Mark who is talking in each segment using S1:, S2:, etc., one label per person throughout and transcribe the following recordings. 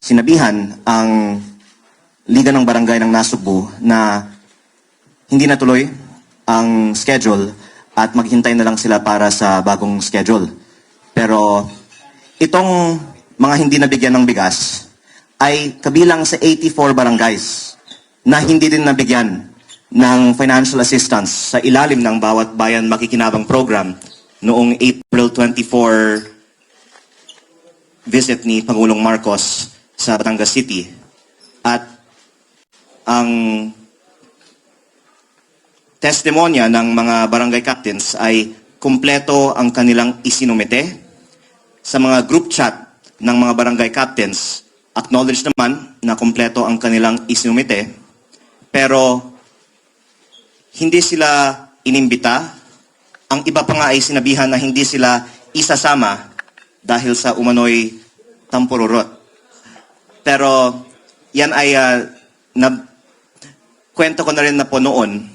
S1: sinabihan ang Liga ng Barangay ng Nasugbu na hindi natuloy ang schedule at maghintay na lang sila para sa bagong schedule. Pero itong mga hindi nabigyan ng bigas ay kabilang sa 84 barangays na hindi din nabigyan ng financial assistance sa ilalim ng Bawat Bayan Makikinabang program noong April 24 visit ni Pangulong Marcos sa Batangas City. At ang testimonya ng mga barangay captains ay kumpleto ang kanilang isinumite sa mga group chat ng mga barangay captains. Acknowledge naman na kumpleto ang kanilang isinumite, pero hindi sila inimbita. Ang iba pa nga ay sinabihan na hindi sila isasama dahil sa umano'y tampururot. Pero yan ay kwento ko na rin na po noon.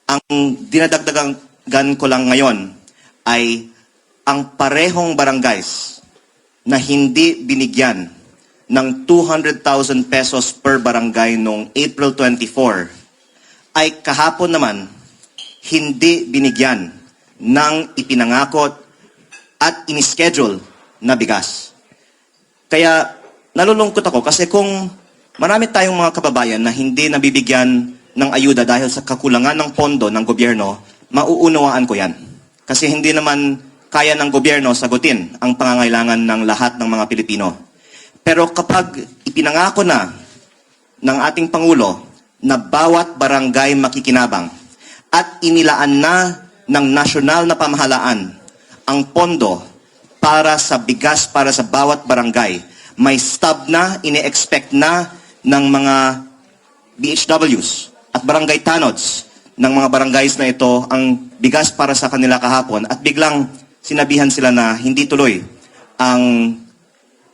S1: Ang dinadagdagan ko lang ngayon ay ang parehong barangays na hindi binigyan ng 200,000 pesos per barangay noong April 24 ay kahapon naman hindi binigyan ng ipinangakot at inischedule na bigas. Kaya nalulungkot ako kasi kung marami tayong mga kababayan na hindi nabibigyan ng ayuda dahil sa kakulangan ng pondo ng gobyerno, mauunawaan ko yan. Kasi hindi naman kaya ng gobyerno sagutin ang pangangailangan ng lahat ng mga Pilipino. Pero kapag ipinangako na ng ating Pangulo na bawat barangay makikinabang at inilaan na ng nasyonal na pamahalaan ang pondo para sa bigas para sa bawat barangay, may stub na, ine-expect na ng mga BHWs at barangay tanods ng mga barangays na ito ang bigas para sa kanila kahapon at biglang sinabihan sila na hindi tuloy ang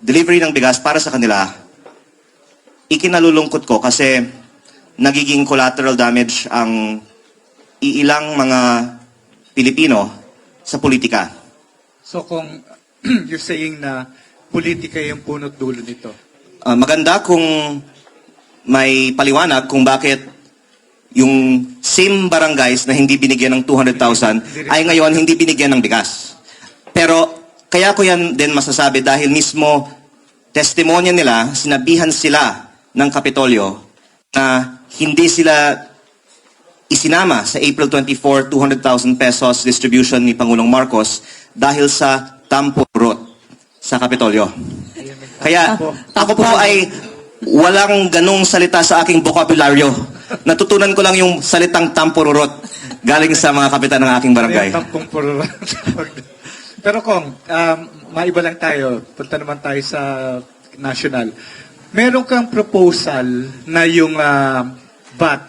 S1: delivery ng bigas para sa kanila. Ikinalulungkot ko kasi nagiging collateral damage ang iilang mga Pilipino sa politika.
S2: So kung you're saying na politika yung punot dulo nito?
S1: Maganda kung may paliwanag kung bakit yung same barangays na hindi binigyan ng 200,000 ay ngayon hindi binigyan ng bigas. Pero kaya ko yan din masasabi dahil mismo testimonya nila, sinabihan sila ng Kapitolyo na hindi sila isinama sa April 24, 200,000 pesos distribution ni Pangulong Marcos dahil sa tampurot sa Kapitolyo. Kaya ako po ay walang ganong salita sa aking bokabularyo. Natutunan ko lang yung salitang tampururot galing sa mga kapitan ng aking barangay.
S2: Pero kung maiba lang tayo, punta naman tayo sa national. Meron kang proposal na yung VAT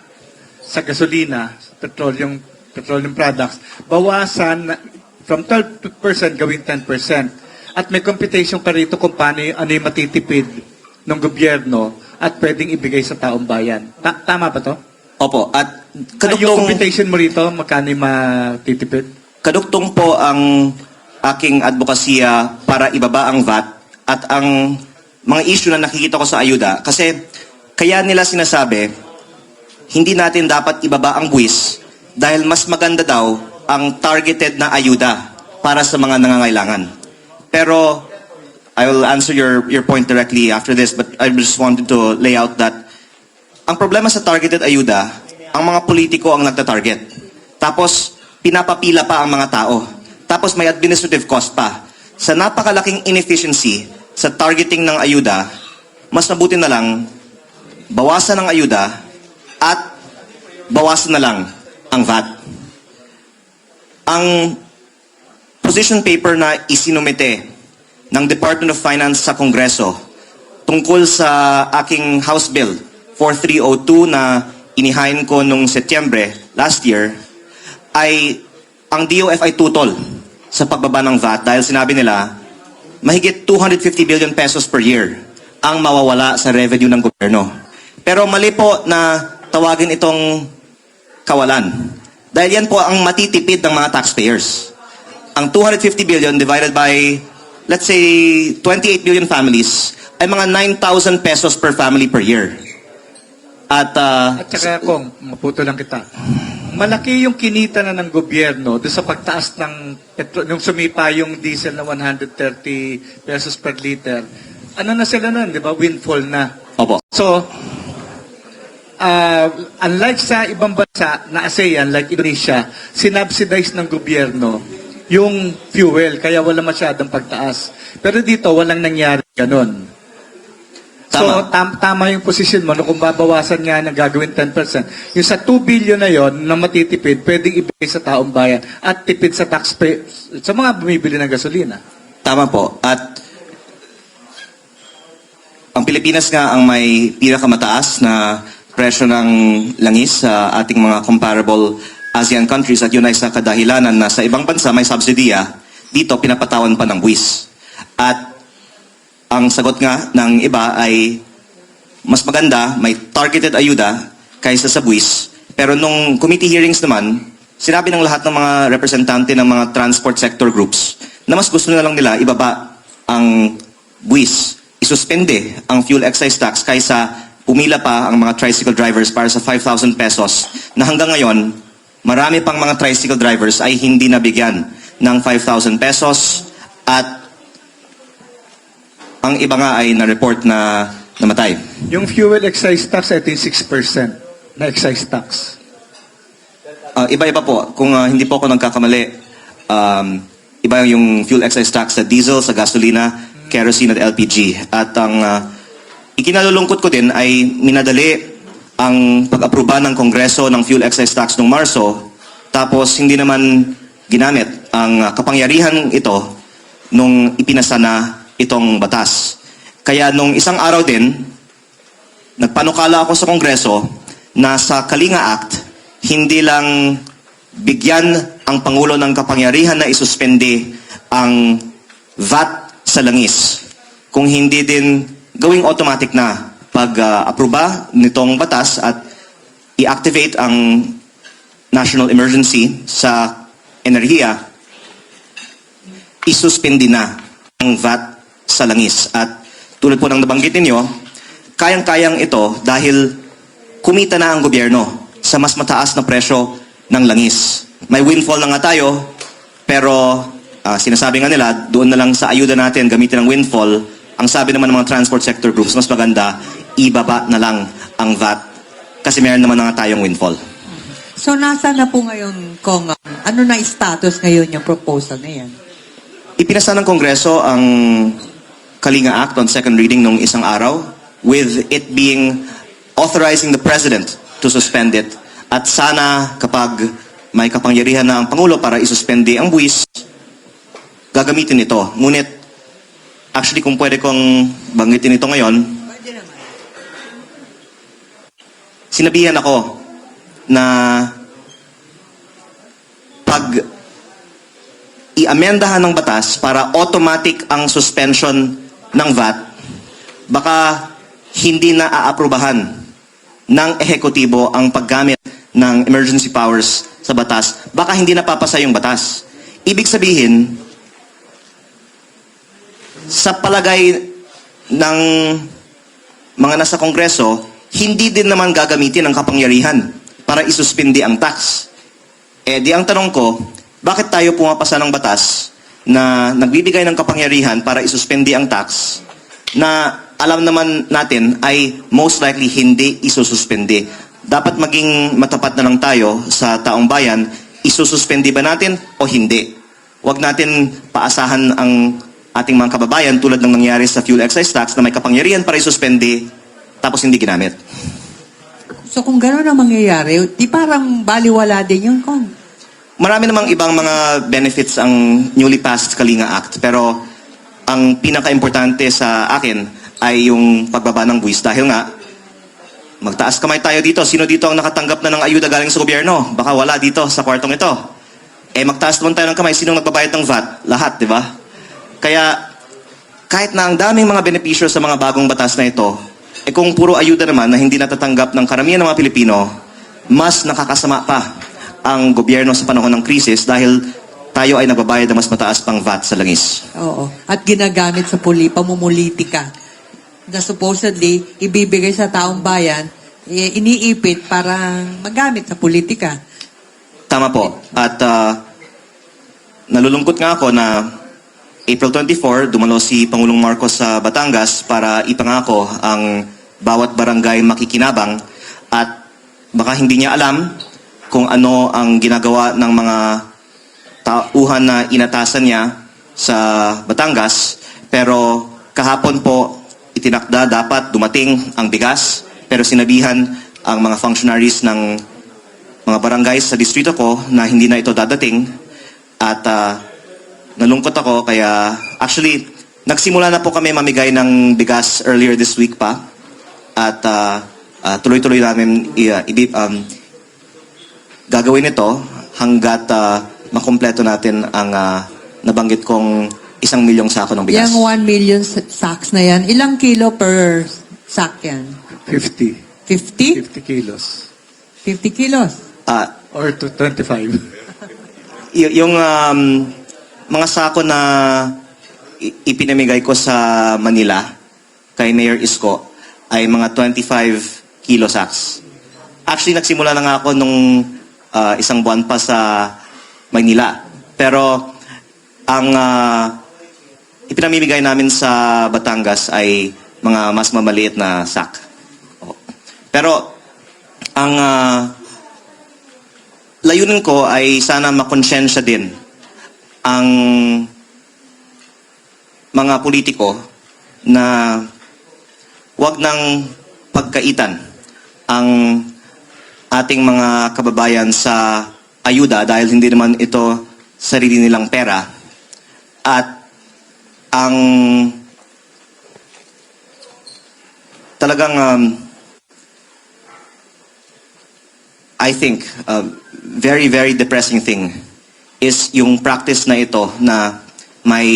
S2: sa gasolina, petroleum products, bawasan from 12% gawing 10%. At may computation ka rito kung paano ano yung matitipid ng gobyerno at pwedeng ibigay sa taong bayan. Tama ba to?
S1: Opo. At
S2: yung computation mo rito, magkano yung matitipid?
S1: Kaduktong po ang aking advokasya para ibaba ang VAT at ang mga issue na nakikita ko sa ayuda. Kasi kaya nila sinasabi, hindi natin dapat ibaba ang buwis dahil mas maganda daw ang targeted na ayuda para sa mga nangangailangan. Pero I will answer your point directly after this, but I just wanted to lay out that ang problema sa targeted ayuda, ang mga politiko ang nagta-target. Tapos pinapapila pa ang mga tao. Tapos may administrative cost pa. Sa napakalaking inefficiency sa targeting ng ayuda, mas mabuti na lang bawasan ang ayuda at bawasan na lang ang VAT. Ang position paper na isinumite ng Department of Finance sa Kongreso tungkol sa aking House Bill 4302 na inihain ko nung Setyembre last year ay ang DOF ay tutol sa pagbaba ng VAT dahil sinabi nila mahigit 250 billion pesos per year ang mawawala sa revenue ng gobyerno. Pero mali po na tawagin itong kawalan. Dahil yan po ang matitipid ng mga taxpayers. Ang 250 billion divided by let's say, 28 million families, ay mga 9,000 pesos per family per year. At
S2: At saka kung, maputo lang kita, malaki yung kinita na ng gobyerno doon sa pagtaas ng nung sumipa yung diesel na 130 pesos per liter. Ano na sila nun, di ba? Windfall na.
S1: opo.
S2: So, unlike sa ibang bansa na ASEAN, like Indonesia, sinubsidize ng gobyerno yung fuel, kaya wala masyadong pagtaas. Pero dito, walang nangyari ganun. So, tama yung posisyon mo, no, kung babawasan nga ng gagawin 10%, yung sa 2 billion na yon na matitipid, pwedeng ibigay sa taong bayan at tipid sa taxpayer, sa mga bumibili ng gasolina.
S1: Tama po. At ang Pilipinas nga ang may pinakamataas na presyo ng langis sa ating mga comparable ASEAN countries at yun ay sa kadahilanan na sa ibang bansa may subsidiya, dito pinapatawan pa ng buwis. At ang sagot nga ng iba ay mas maganda, may targeted ayuda kaysa sa buwis. Pero nung committee hearings naman, sinabi ng lahat ng mga representante ng mga transport sector groups na mas gusto na lang nila ibaba ang buwis, isuspende ang fuel excise tax kaysa pumila pa ang mga tricycle drivers para sa 5,000 pesos na hanggang ngayon, marami pang mga tricycle drivers ay hindi nabigyan ng 5,000 pesos at ang iba nga ay na-report na namatay.
S2: Yung fuel excise tax, I think 6% na excise tax.
S1: Iba-iba po. Kung hindi po ako nagkakamali, iba yung fuel excise tax sa diesel, sa gasolina, kerosene at LPG. At ang ikinalulungkot ko din ay minadali ang pag-aproba ng Kongreso ng fuel excise tax noong Marso, tapos hindi naman ginamit ang kapangyarihan ito nung ipinasa na itong batas. Kaya nung isang araw din, nagpanukala ako sa Kongreso na sa Kalinga Act, hindi lang bigyan ang Pangulo ng kapangyarihan na isuspende ang VAT sa langis, kung hindi din gawing automatic na pag-aproba nitong batas at i-activate ang national emergency sa enerhiya, isuspende na ang VAT sa langis. At tulad po ng nabanggit ninyo, kayang-kayang ito dahil kumita na ang gobyerno sa mas mataas na presyo ng langis. May windfall na nga tayo, pero sinasabi nga nila, doon na lang sa ayuda natin gamitin ang windfall. Ang sabi naman ng mga transport sector groups, mas maganda, ibaba na lang ang VAT kasi meron naman nga tayong windfall.
S3: So, nasa na po ngayon, Kong? Ano na status ngayon yung proposal na yan?
S1: Ipinasa ng Kongreso ang Kalinga Act on second reading nung isang araw, with it being authorizing the President to suspend it. At sana kapag may kapangyarihan na ang Pangulo para isuspende ang buwis, gagamitin ito. Ngunit, actually kung pwede kong banggitin ito ngayon, sinabihan ako na pag i-amendahan ng batas para automatic ang suspension ng VAT, baka hindi na aaprubahan ng ehekutibo ang paggamit ng emergency powers sa batas. Baka hindi napapasa yung batas. Ibig sabihin, sa palagay ng mga nasa Kongreso, hindi din naman gagamitin ang kapangyarihan para isuspindi ang tax. Di ang tanong ko, bakit tayo pumapasa ng batas na nagbibigay ng kapangyarihan para isuspindi ang tax na alam naman natin ay most likely hindi isususpindi? Dapat maging matapat na lang tayo sa taong bayan, isususpindi ba natin o hindi? Huwag natin paasahan ang ating mga kababayan tulad ng nangyari sa fuel excise tax na may kapangyarihan para isuspindi tapos hindi ginamit.
S3: So, kung gano'n ang mangyayari, di parang baliwala din yun, Kong?
S1: Marami namang ibang mga benefits ang newly passed Kalinga Act, pero ang pinaka-importante sa akin ay yung pagbaba ng buwis dahil nga magtaas kamay tayo dito. Sino dito ang nakatanggap na ng ayuda galing sa gobyerno? Baka wala dito sa kwartong ito. Magtaas naman tayo ng kamay. Sino nagbabayad ng VAT? Lahat, di ba? Kaya kahit na ang daming mga benepisyo sa mga bagong batas na ito, kung puro ayuda naman na hindi natatanggap ng karamihan ng mga Pilipino, mas nakakasama pa ang gobyerno sa panahon ng krisis dahil tayo ay nagbabayad ng mas mataas pang VAT sa langis.
S3: Oo. At ginagamit sa pamumulitika na supposedly ibibigay sa taong bayan, iniipit para magamit sa politika.
S1: Tama po. At nalulungkot nga ako na April 24, dumalo si Pangulong Marcos sa Batangas para ipangako ang bawat barangay makikinabang at baka hindi niya alam kung ano ang ginagawa ng mga tauhan na inatasan niya sa Batangas. Pero kahapon po itinakda dapat dumating ang bigas, pero sinabihan ang mga functionaries ng mga barangays sa distrito ko na hindi na ito dadating. At nalungkot ako kaya actually nagsimula na po kami mamigay ng bigas earlier this week pa. At tuloy-tuloy namin gagawin ito hanggat makumpleto natin ang nabanggit kong 1 milyong sako ng bigas.
S3: Yung 1 million sacks na yan, ilang kilo per sack yan?
S2: 50.
S3: 50?
S2: 50 kilos.
S3: 50 kilos.
S2: Or to 25.
S1: Yung mga sako na ipinamigay ko sa Manila kay Mayor Isko ay mga 25 kilo sacks. Actually, nagsimula na nga ako nung isang buwan pa sa Manila. Pero ang ipinamimigay namin sa Batangas ay mga mas mamaliit na sack. Pero ang layunin ko ay sana makonsensya din ang mga politiko na wag nang pagkaitan ang ating mga kababayan sa ayuda dahil hindi naman ito sarili nilang pera. At ang talagang I think very, very depressing thing is yung practice na ito na may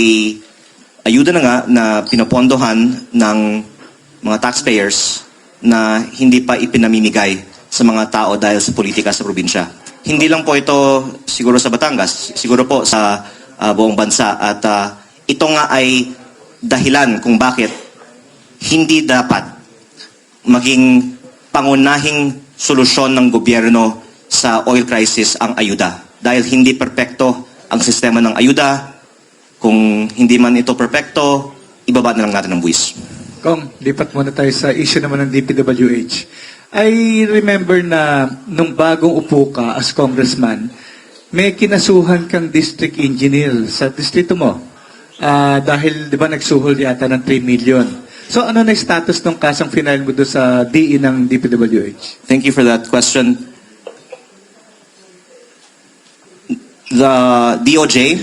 S1: ayuda na nga na pinopondohan ng mga taxpayers na hindi pa ipinamimigay sa mga tao dahil sa politika sa probinsya. Hindi lang po ito siguro sa Batangas, siguro po sa buong bansa. At ito nga ay dahilan kung bakit hindi dapat maging pangunahing solusyon ng gobyerno sa oil crisis ang ayuda. Dahil hindi perpekto ang sistema ng ayuda. Kung hindi man ito perpekto, ibaba na lang natin ang buwis.
S2: Kong, lipat muna tayo sa issue naman ng DPWH. I remember na nung bagong upo ka as congressman, may kinasuhan kang district engineer sa distrito mo. Dahil, di ba, nagsuhol yata ng 3 million. So, ano na yung status ng kasang final mo doon sa DE ng DPWH?
S1: Thank you for that question. The DOJ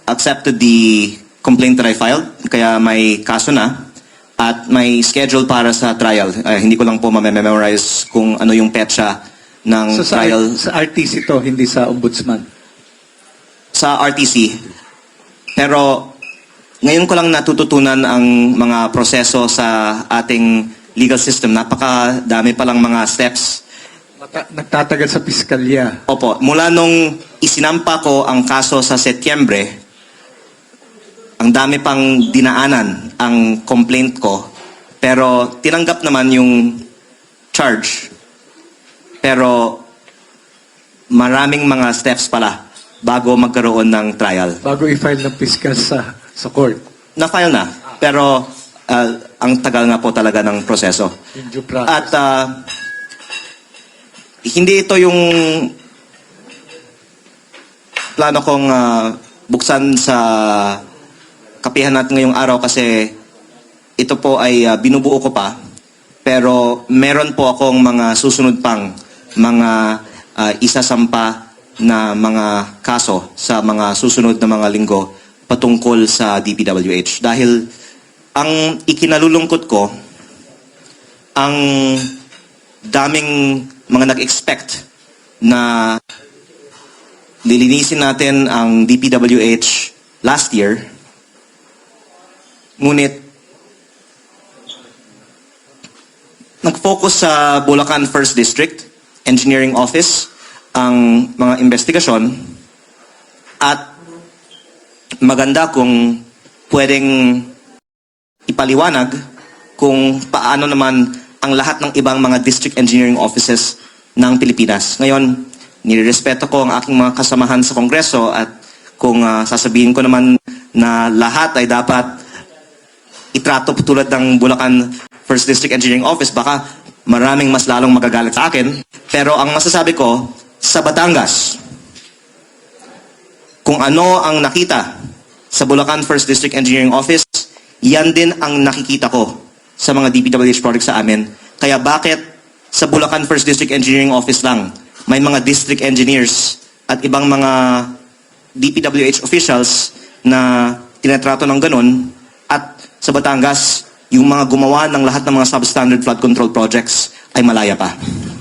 S1: accepted the complaint that I filed, kaya may kaso na at may schedule para sa trial. Hindi ko lang po ma-memorize kung ano yung petsa ng
S2: So,
S1: trial.
S2: sa RTC to, hindi sa ombudsman.
S1: Sa RTC. Pero ngayon ko lang natututunan ang mga proseso sa ating legal system. Napakadami palang mga steps.
S2: Nagtatagal sa piskalya.
S1: Opo, mula nung isinampa ko ang kaso sa Setyembre, ang dami pang dinaanan ang complaint ko, pero tinanggap naman yung charge. Pero maraming mga steps pala bago magkaroon ng trial.
S2: Bago i-file ng piskal sa court.
S1: Na-file na, pero ang tagal nga po talaga ng proseso.
S2: Yung due process.
S1: At hindi ito yung plano kong buksan sa kapihan natin ngayong araw kasi ito po ay binubuo ko pa. Pero meron po akong mga susunod pang mga isasampa na mga kaso sa mga susunod na mga linggo patungkol sa DPWH. Dahil ang ikinalulungkot ko, ang daming mga nag-expect na lilinisin natin ang DPWH last year. Ngunit, nag-focus sa Bulacan 1st District Engineering Office ang mga investigasyon At maganda kung pwedeng ipaliwanag kung paano naman ang lahat ng ibang mga district engineering offices ng Pilipinas. Ngayon, nirerespeto ko ang aking mga kasamahan sa Kongreso at kung sasabihin ko naman na lahat ay dapat itrato tulad ng Bulacan First District Engineering Office, baka maraming mas lalong magagalit sa akin. Pero ang masasabi ko, sa Batangas, kung ano ang nakita sa Bulacan First District Engineering Office, yan din ang nakikita ko sa mga DPWH projects sa amin. Kaya bakit sa Bulacan First District Engineering Office lang, may mga district engineers at ibang mga DPWH officials na tinatrato ng ganun, at sa Batangas, yung mga gumawa ng lahat ng mga substandard flood control projects ay malaya pa.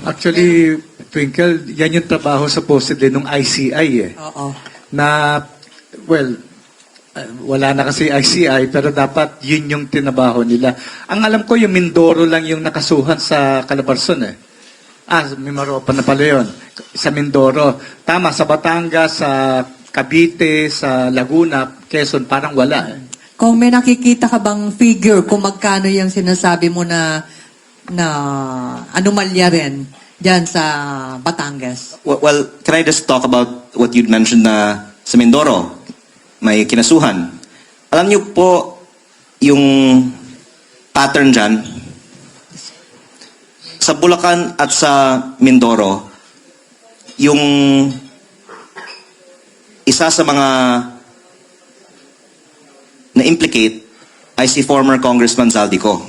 S2: Actually, Twinkle, yan yung trabaho supposedly nung ICI eh.
S3: Oo.
S2: Na, well, wala na kasi ICI, pero dapat yun yung tinabaho nila. Ang alam ko, yung Mindoro lang yung nakasuhan sa Calabarzon eh. Mimaropa na pala yun. Sa Mindoro. Tama, sa Batangas, sa Cavite, sa Laguna, Quezon, parang wala eh.
S3: Kung may nakikita ka bang figure kung magkano yung sinasabi mo na anomalya rin dyan sa Batangas?
S1: Well, can I just talk about what you'd mentioned na sa Mindoro, may kinasuhan. Alam niyo po, yung pattern dyan, sa Bulacan at sa Mindoro, yung isa sa mga na-implicate ay si former Congressman Zaldico.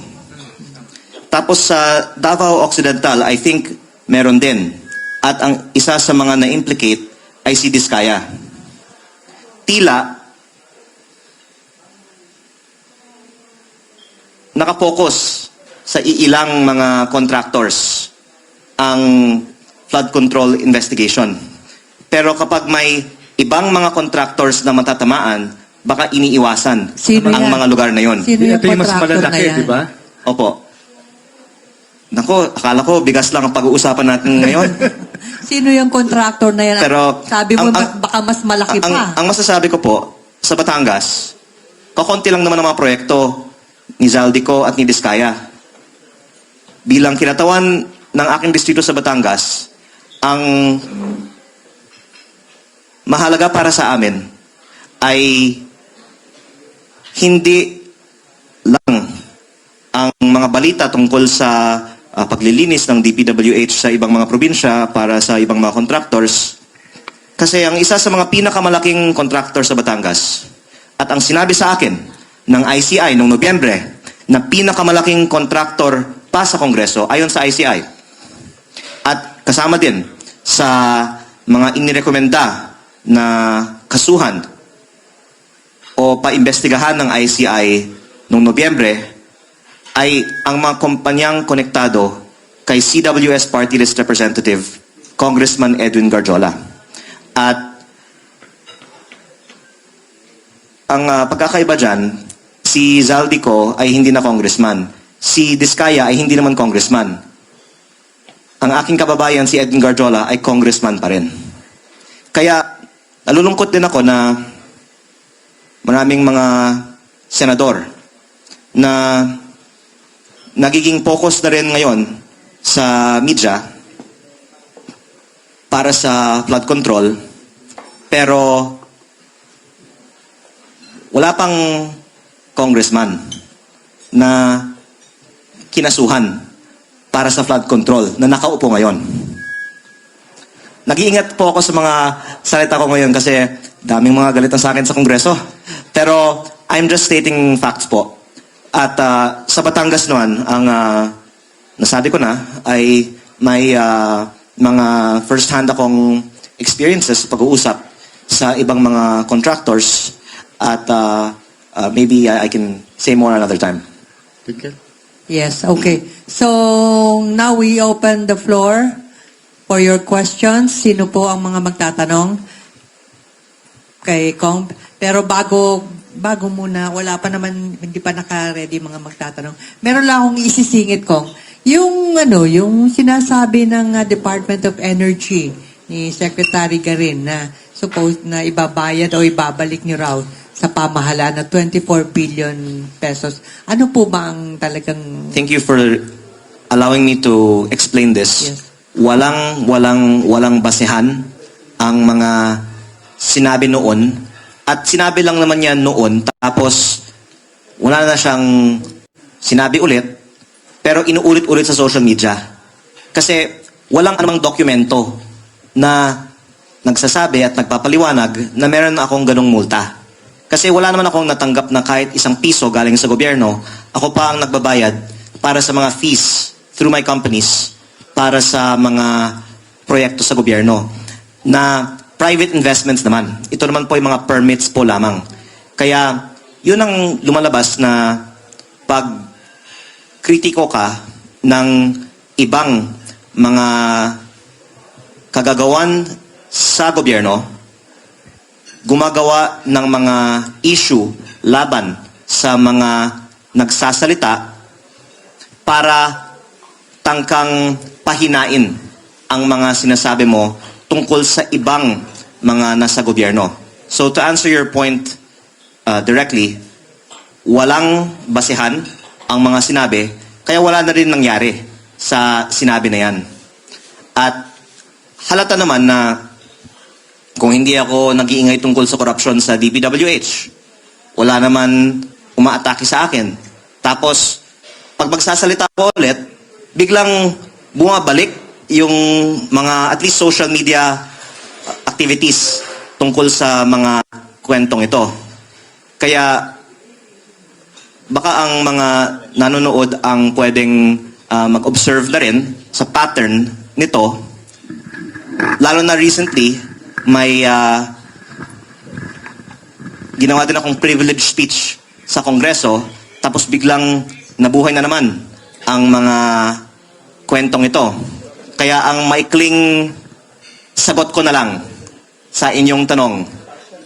S1: Tapos sa Davao Occidental, I think meron din. At ang isa sa mga na-implicate ay si Diskaya. Tila, nakapokus sa iilang mga contractors ang flood control investigation. Pero kapag may ibang mga contractors na matatamaan, baka iniiwasan
S3: Sino
S1: ang
S3: yan?
S1: mga lugar na yon.
S3: Sino yung
S2: Ito yung mas
S3: contractor na
S2: malalaki,
S3: yan?
S2: di ba?
S1: Opo. Nako, akala ko bigas lang ang pag-uusapan natin ngayon.
S3: Sino yung contractor na yan?
S1: Pero,
S3: Sabi mo,
S1: ang-
S3: baka mas malaki pa.
S1: Ang masasabi ko po, sa Batangas, kakonti lang naman ang mga proyekto ni Zaldico at ni Diskaya. Bilang kinatawan ng aking distrito sa Batangas, ang mahalaga para sa amin ay hindi lang ang mga balita tungkol sa paglilinis ng DPWH sa ibang mga probinsya para sa ibang mga contractors. Kasi ang isa sa mga pinakamalaking contractor sa Batangas at ang sinabi sa akin ng ICI noong Nobyembre na pinakamalaking contractor pa sa Kongreso ayon sa ICI at kasama din sa mga inirekomenda na kasuhan o paimbestigahan ng ICI noong Nobyembre ay ang mga kumpanyang konektado kay CWS Party List Representative Congressman Edwin Garjola. At ang pagkakaiba dyan, si Zaldico ay hindi na congressman. Si Diskaya ay hindi naman congressman. Ang aking kababayan, si Edwin Garjola, ay congressman pa rin. Kaya, nalulungkot din ako na maraming mga senador na nagiging focus na rin ngayon sa media para sa flood control, pero wala pang congressman na kinasuhan para sa flood control na nakaupo ngayon. Nag-iingat po ako sa mga salita ko ngayon kasi daming mga galitan sa akin sa Kongreso. Pero I'm just stating facts po. At sa Batangas naman, ang nasabi ko na ay may mga first-hand akong experiences sa pag-uusap sa ibang mga contractors at maybe I can say more another time.
S2: Twinkle?
S3: Yes, okay. So, now we open the floor for your questions. Sino po ang mga magtatanong? Kay Kong. Pero bago muna, wala pa naman, hindi pa naka-ready mga magtatanong. Meron lang akong isisingit, Kong. Yung sinasabi ng Department of Energy ni Secretary Garin na supposed na ibabayad o ibabalik niyo raw sa pamahalaan na 24 billion pesos. Ano po ba ang talagang...
S1: Thank you for allowing me to explain this.
S3: Yes.
S1: Walang basehan ang mga sinabi noon. At sinabi lang naman yan noon, tapos wala na siyang sinabi ulit, pero inuulit-ulit sa social media. Kasi walang anumang dokumento na nagsasabi at nagpapaliwanag na meron akong ganong multa. Kasi wala naman akong natanggap na kahit isang piso galing sa gobyerno. Ako pa ang nagbabayad para sa mga fees through my companies para sa mga proyekto sa gobyerno na private investments naman. Ito naman po yung mga permits po lamang. Kaya yun ang lumalabas na pag kritiko ka ng ibang mga kagagawan sa gobyerno, gumagawa ng mga issue laban sa mga nagsasalita para tangkang pahinain ang mga sinasabi mo tungkol sa ibang mga nasa gobyerno. So to answer your point directly, walang basehan ang mga sinabi, kaya wala na rin nangyari sa sinabi na yan. At halata naman na kung hindi ako nag-iingay tungkol sa korupsyon sa DPWH, wala naman umaatake sa akin. Tapos, pag magsasalita ko ulit, biglang bumabalik yung mga at least social media activities tungkol sa mga kwentong ito. Kaya, baka ang mga nanonood ang pwedeng mag-observe na rin sa pattern nito, lalo na recently, may ginawa din akong privilege speech sa Kongreso, tapos biglang nabuhay na naman ang mga kwentong ito. Kaya ang maikling sagot ko na lang sa inyong tanong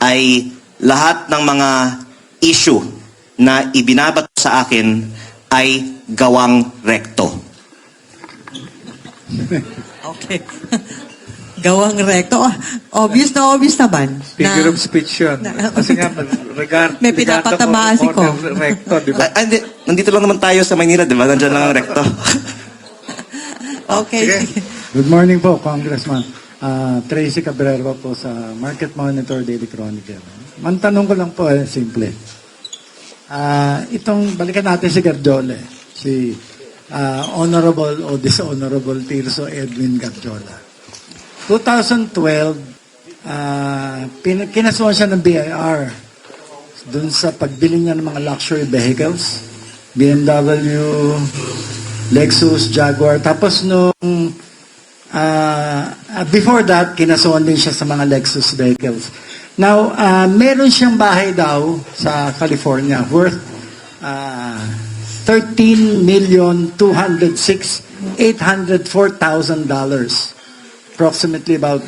S1: ay lahat ng mga issue na ibinabato sa akin ay gawang rekto.
S3: Okay. Gawang recto. Obvious naman.
S2: Figure of speech yun. Kasi nga,
S3: May pinapatamaan si Kong.
S2: Recto, di ba?
S1: Nandito lang naman tayo sa Maynila, di ba? Nandiyan lang ang rekto.
S3: Okay.
S2: Sige.
S4: Good morning po, Congressman. Tracy Cabrera po sa Market Monitor Daily Chronicle. Mantanong ko lang po, simple. Balikan natin si Garjola. Si Honorable o Dishonorable Tirso Edwin Garjola. 2012, kinasuhan siya ng BIR dun sa pagbili niya ng mga luxury vehicles. BMW, Lexus, Jaguar. Tapos before that, kinasuhan din siya sa mga Lexus vehicles. Now, meron siyang bahay daw sa California worth $13,206,804,000. Approximately about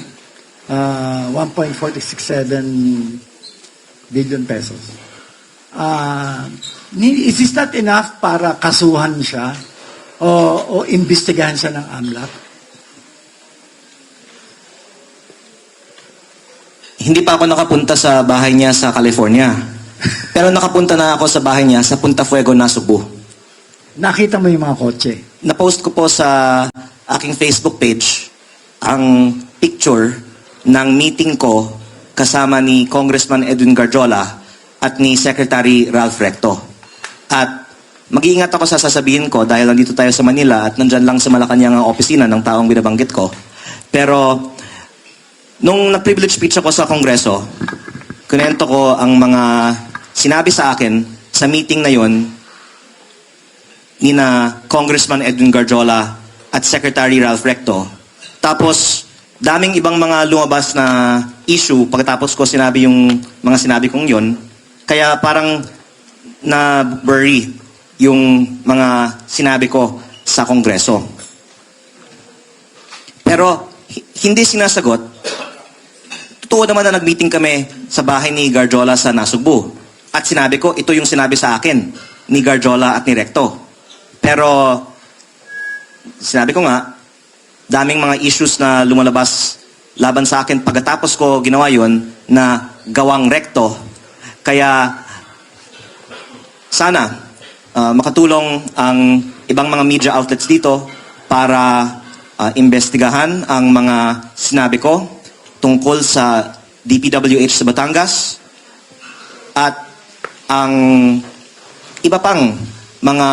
S4: 1.467 billion pesos. Is this not enough para kasuhan siya o imbestigahan siya ng AMLAC?
S1: Hindi pa ako nakapunta sa bahay niya sa California. Pero nakapunta na ako sa bahay niya sa Punta Fuego, Nasugbu.
S4: Nakita mo yung mga kotse?
S1: Na-post ko po sa aking Facebook page ang picture ng meeting ko kasama ni Congressman Edwin Garjola at ni Secretary Ralph Recto. At mag-iingat ako sa sasabihin ko dahil nandito tayo sa Manila at nandyan lang sa Malacanang ang opisina ng taong binabanggit ko. Pero nung na-privilege speech ako sa Kongreso, kunento ko ang mga sinabi sa akin sa meeting na yon ni na Congressman Edwin Garjola at Secretary Ralph Recto. Tapos, daming ibang mga lumabas na issue pagkatapos ko sinabi yung mga sinabi kong yon. Kaya parang na-bury yung mga sinabi ko sa Kongreso. Pero, hindi sinasagot. Totoo naman na nag-meeting kami sa bahay ni Garjola sa Nasugbu. At sinabi ko, ito yung sinabi sa akin ni Garjola at ni Recto. Pero, sinabi ko nga, daming mga issues na lumalabas laban sa akin pagkatapos ko ginawa yon na gawang rekto. Kaya sana makatulong ang ibang mga media outlets dito para imbestigahan ang mga sinabi ko tungkol sa DPWH sa Batangas at ang iba pang mga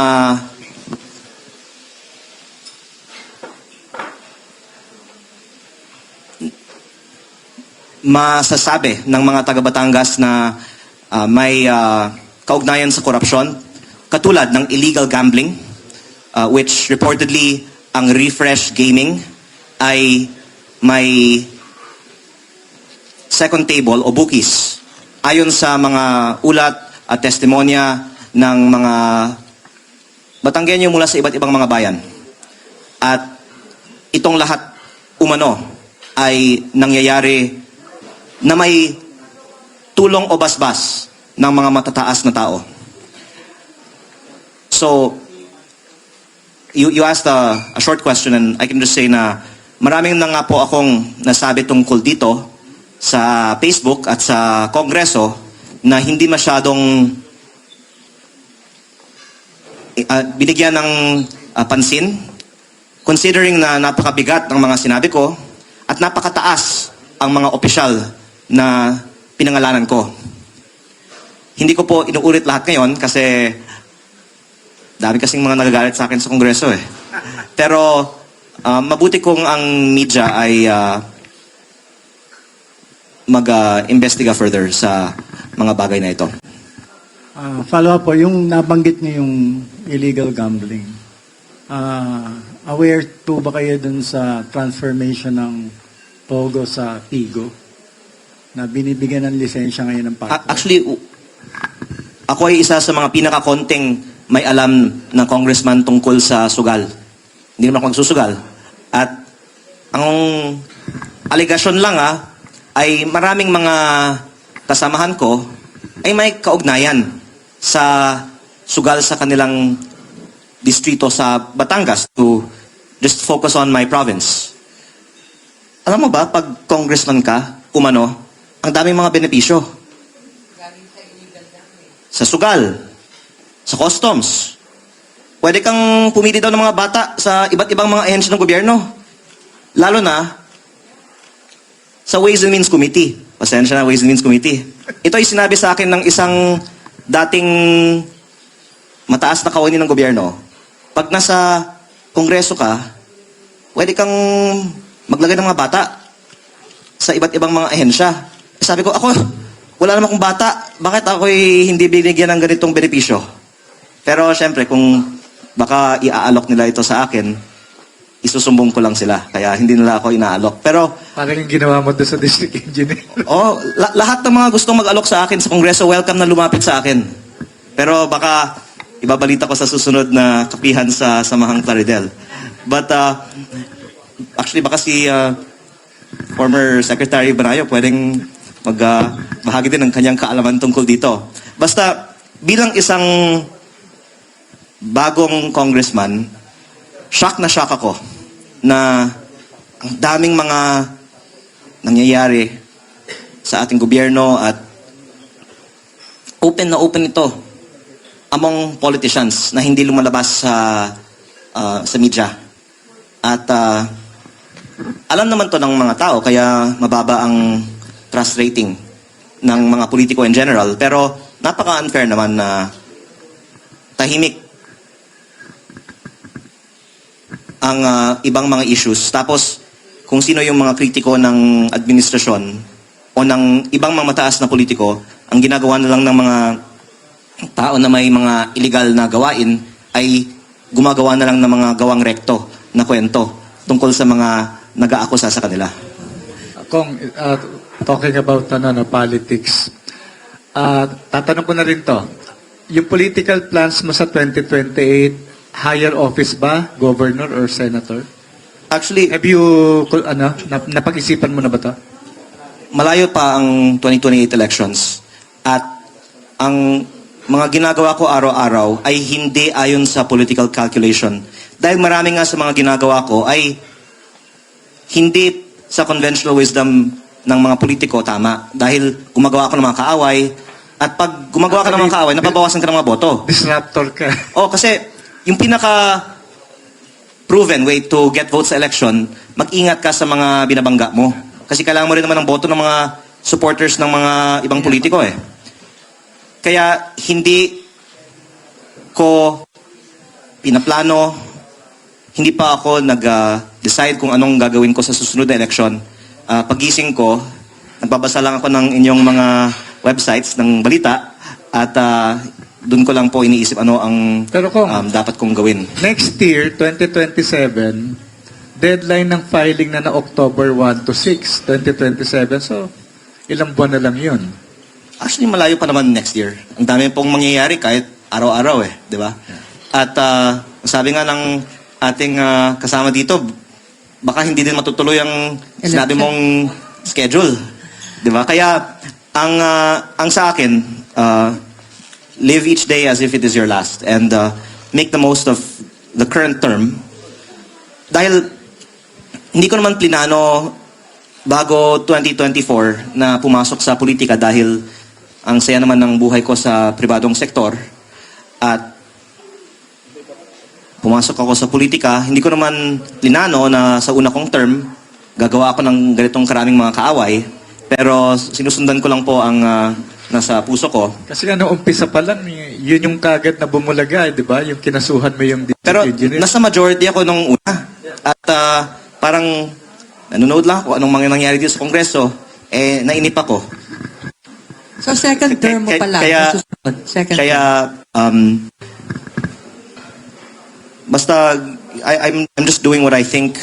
S1: masasabi ng mga taga Batangas na may kaugnayan sa korupsyon, katulad ng illegal gambling, which reportedly ang Refresh Gaming ay may second table o bookies. Ayon sa mga ulat at testimonya ng mga Batanggenyo mula sa iba't ibang mga bayan. At itong lahat umano ay nangyayari na may tulong o basbas ng mga matataas na tao. So, you asked a short question and I can just say na maraming na nga po akong nasabi tungkol dito sa Facebook at sa Kongreso na hindi masyadong binigyan ng pansin, considering na napakabigat ng mga sinabi ko at napakataas ang mga opisyal na pinangalanan ko. Hindi ko po inuulit lahat ngayon kasi dami kasing mga nagagalit sa akin sa Kongreso eh. Pero mabuti kung ang media ay mag-investiga further sa mga bagay na ito.
S4: Follow up po, yung nabanggit niyo yung illegal gambling. Aware po ba kayo dun sa transformation ng Pogo sa Pigo? Na binibigyan ng lisensya ngayon ng PAGCOR?
S1: Actually, ako ay isa sa mga pinakakonting may alam na congressman tungkol sa sugal. Hindi naman ako magsusugal. At ang aligasyon lang ay maraming mga kasamahan ko ay may kaugnayan sa sugal sa kanilang distrito sa Batangas, to just focus on my province. Alam mo ba, pag congressman ka, umano, ang daming mga benepisyo. Sa sugal, sa customs. Pwede kang pumili daw ng mga bata sa iba't ibang mga ahensya ng gobyerno. Lalo na sa Ways and Means Committee. Pasensya na, Ways and Means Committee. Ito ay sinabi sa akin ng isang dating mataas na kawani ng gobyerno. Pag nasa kongreso ka, pwede kang maglagay ng mga bata sa iba't ibang mga ahensya. Sabi ko, ako, wala naman akong bata. Bakit ako'y hindi binigyan ng ganitong benepisyo? Pero syempre, kung baka iaalok nila ito sa akin, isusumbong ko lang sila. Kaya hindi nila ako inaalok. Pero,
S2: Parang yung ginawa mo doon sa district engineer.
S1: lahat ng mga gustong mag-alok sa akin sa Kongreso, welcome na lumapit sa akin. Pero baka ibabalita ko sa susunod na kapihan sa Samahang Plaridel. But, actually, baka si former Secretary Banayo pwedeng magbahagi din ng kanyang kaalaman tungkol dito. Basta, bilang isang bagong congressman, shock na shock ako na ang daming mga nangyayari sa ating gobyerno at open na open ito among politicians na hindi lumalabas sa media. At alam naman to ng mga tao kaya mababa ang trust rating ng mga politiko in general. Pero napaka-unfair naman na tahimik ang ibang mga issues. Tapos, kung sino yung mga kritiko ng administrasyon o ng ibang mga mataas na politiko, ang ginagawa na lang ng mga tao na may mga illegal na gawain ay gumagawa na lang ng mga gawang rekto na kwento tungkol sa mga nag-aakusa sa kanila.
S2: Kung talking about politics, tatanong ko na rin to. Yung political plans mo sa 2028, higher office ba? Governor or senator?
S1: Actually,
S2: Have you, napag-isipan mo na ba to?
S1: malayo pa ang 2028 elections. At ang mga ginagawa ko araw-araw ay hindi ayon sa political calculation. Dahil marami nga sa mga ginagawa ko ay hindi sa conventional wisdom ng mga politiko, tama. Dahil gumagawa ako ng mga kaaway, at pag gumagawa ka ng mga kaaway, napabawasan ka ng mga boto.
S2: Disruptor ka.
S1: Oh, kasi yung pinaka proven way to get votes sa election, mag-ingat ka sa mga binabangga mo. Kasi kailangan mo rin naman ng boto ng mga supporters ng mga ibang politiko eh. Kaya hindi ko pinaplano, hindi pa ako nag-decide kung anong gagawin ko sa susunod na election. Pagising ko, nagbabasa lang ako ng inyong mga websites ng balita at doon ko lang po iniisip ano ang
S2: Pero kung
S1: dapat kong gawin.
S2: next year, 2027, deadline ng filing na October 1 to 6, 2027. So, ilang buwan na lang yun.
S1: Actually, malayo pa naman next year. Ang dami pong mangyayari kahit araw-araw eh, di ba? At sabi nga ng ating kasama dito, baka hindi din matutuloy ang sinabi mong schedule. Di ba? Kaya, ang sa akin, live each day as if it is your last and make the most of the current term. Dahil, hindi ko naman plinano bago 2024 na pumasok sa politika dahil ang saya naman ng buhay ko sa pribadong sektor at pumasok ako sa politika, hindi ko naman linano na sa una kong term, gagawa ako ng ganitong karaming mga kaaway, pero sinusundan ko lang po ang nasa puso ko.
S2: Kasi umpisa pa lang, yun yung kagad na bumulaga, di ba? Yung kinasuhan mo yung
S1: Pero
S2: engineer.
S1: nasa majority ako nung una. At parang nanonood lang ako anong mga nangyari dito sa Kongreso, nainip ako.
S3: So second term mo pala.
S1: Kaya-
S3: Susunod. Second term.
S1: Kaya, basta, I'm just doing what I think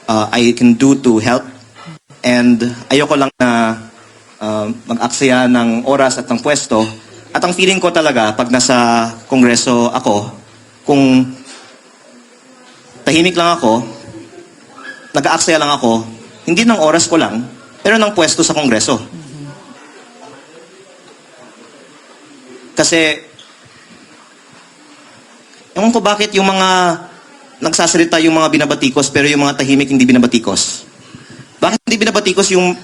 S1: I can do to help. And ayoko lang na mag-aksaya ng oras at ng pwesto. At ang feeling ko talaga, pag nasa Kongreso ako, kung tahimik lang ako, nag-aaksaya lang ako, hindi ng oras ko lang, pero ng pwesto sa Kongreso. Kasi, ewan ko bakit yung mga nagsasalita yung mga binabatikos pero yung mga tahimik hindi binabatikos. Bakit hindi binabatikos yung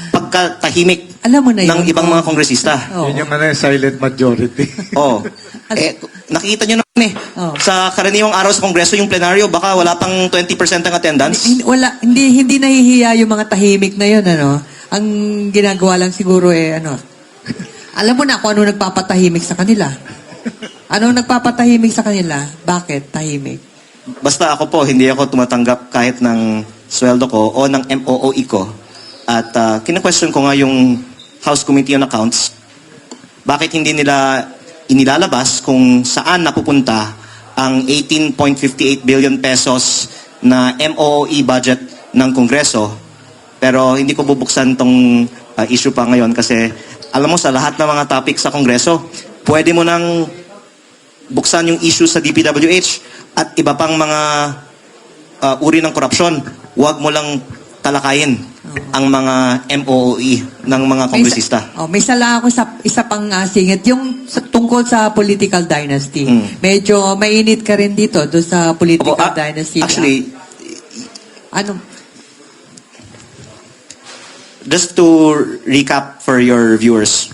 S1: pagkatahimik
S3: Alam mo na yun.
S1: ng ibang mga kongresista?
S3: Oo.
S2: Yun yung silent majority.
S1: Oh. Nakikita nyo naman eh.
S3: Oh.
S1: Sa karaniwang araw sa Kongreso, yung plenaryo, baka wala pang 20% ng attendance.
S3: Hindi nahihiya yung mga tahimik na yun, ano? Ang ginagawa lang siguro alam mo na kung ano nagpapatahimik sa kanila. Ano nagpapatahimik sa kanila? Bakit tahimik?
S1: Basta ako po, hindi ako tumatanggap kahit ng sweldo ko o ng MOOE ko. At kina-question ko nga yung House Committee on Accounts, bakit hindi nila inilalabas kung saan napupunta ang 18.58 billion pesos na MOOE budget ng Kongreso. Pero hindi ko bubuksan tong issue pa ngayon kasi alam mo sa lahat ng mga topic sa Kongreso, pwede mo nang buksan yung issue sa DPWH at iba pang mga uri ng korupsyon. Huwag mo lang talakayin ang mga MOOE ng mga kongresista.
S3: May sala ako sa isa pang singit. Yung tungkol sa political dynasty. Medyo mainit ka rin dito doon sa political
S1: Opo,
S3: dynasty.
S1: actually,
S3: Ano?
S1: just to recap for your viewers,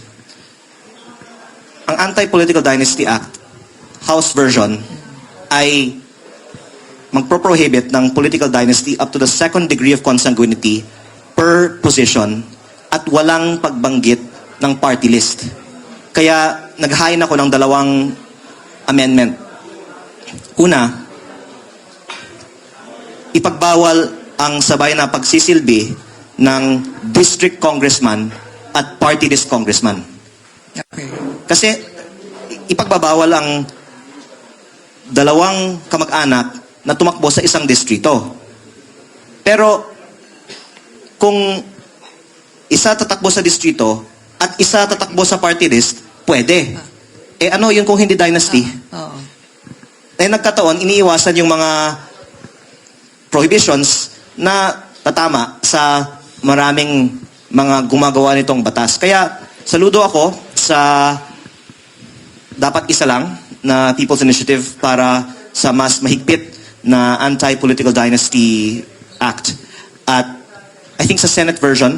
S1: ang Anti-Political Dynasty Act, House version, ay magproprohibit ng political dynasty up to the second degree of consanguinity per position at walang pagbanggit ng party list. Kaya nag-hain ako ng dalawang amendment. Una, ipagbawal ang sabay na pagsisilbi ng district congressman at party list congressman.
S3: Okay.
S1: Kasi ipagbabawal ang dalawang kamag-anak na tumakbo sa isang distrito. Pero kung isa tatakbo sa distrito at isa tatakbo sa party list, pwede. Ano yun kung hindi dynasty?
S3: Oo.
S1: Nagkataon, iniiwasan yung mga prohibitions na tatama sa maraming mga gumagawa nitong batas. Kaya saludo ako sa dapat isa lang na People's Initiative para sa mas mahigpit na Anti-Political Dynasty Act. At I think sa Senate version,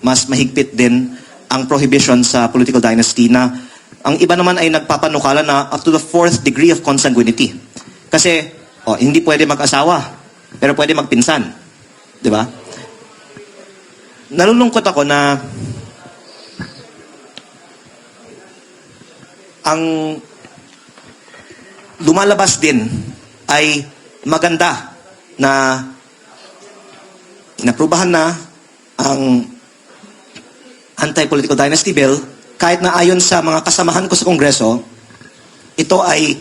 S1: mas mahigpit din ang prohibition sa political dynasty na ang iba naman ay nagpapanukala na up to the 4th degree of consanguinity. Kasi, hindi pwede mag-asawa, pero pwede magpinsan. Di ba? Nalulungkot ako na ang lumalabas din ay maganda na inaprubahan na ang anti-political dynasty bill kahit na ayon sa mga kasamahan ko sa Kongreso, ito ay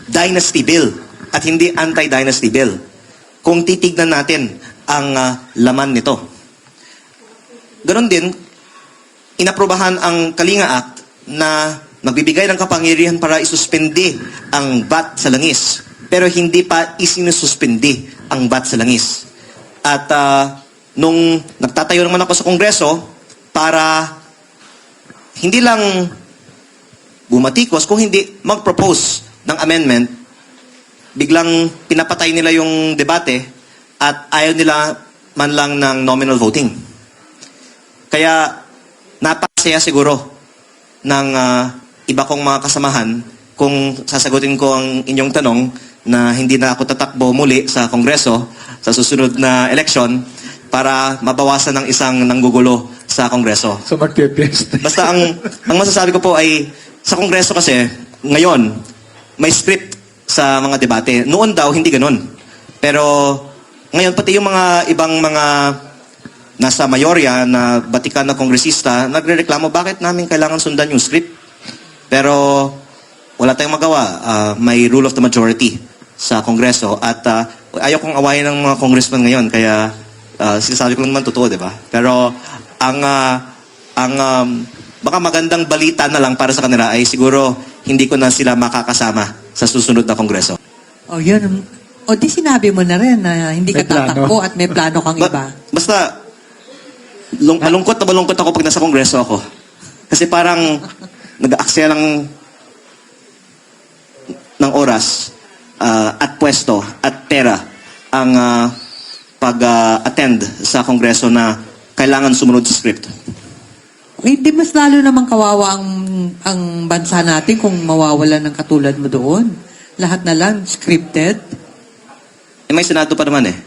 S1: dynasty bill at hindi anti-dynasty bill. Kung titignan natin ang laman nito. Ganon din, inaprubahan ang Kalinga Act na magbibigay ng kapangyarihan para isuspindi ang VAT sa langis. Pero hindi pa isinususpindi ang VAT sa langis. At nung nagtatayo naman ako sa Kongreso para hindi lang bumatikos, kung hindi mag-propose ng amendment, biglang pinapatay nila yung debate at ayaw nila man lang ng nominal voting. Kaya napasaya siguro ng iba kong mga kasamahan kung sasagutin ko ang inyong tanong na hindi na ako tatakbo muli sa Kongreso sa susunod na eleksyon para mabawasan ng isang nanggugulo sa Kongreso.
S2: So magpipiesta.
S1: Basta ang masasabi ko po ay sa Kongreso kasi ngayon may script sa mga debate. Noon daw hindi ganoon. Pero ngayon pati yung mga ibang mga nasa mayorya na batikan na kongresista nagrereklamo bakit namin kailangan sundan yung script. Pero wala tayong magawa. May rule of the majority sa Kongreso at ayaw kong awayin ng mga congressman ngayon kaya sinasabi ko naman totoo, di ba? Pero ang baka magandang balita na lang para sa kanila ay siguro hindi ko na sila makakasama sa susunod na Kongreso.
S3: O yun. O di sinabi mo na rin na hindi ka
S2: May plano.
S3: tatakbo at may plano kang iba.
S1: Basta malungkot na malungkot ako pag nasa Kongreso ako. Kasi parang nag-aaksaya lang ng oras at pwesto at pera ang pag-attend sa Kongreso na kailangan sumunod sa script.
S3: Hindi mas lalo naman kawawa ang bansa natin kung mawawalan ng katulad mo doon. Lahat na lang scripted.
S1: May Senado pa naman eh.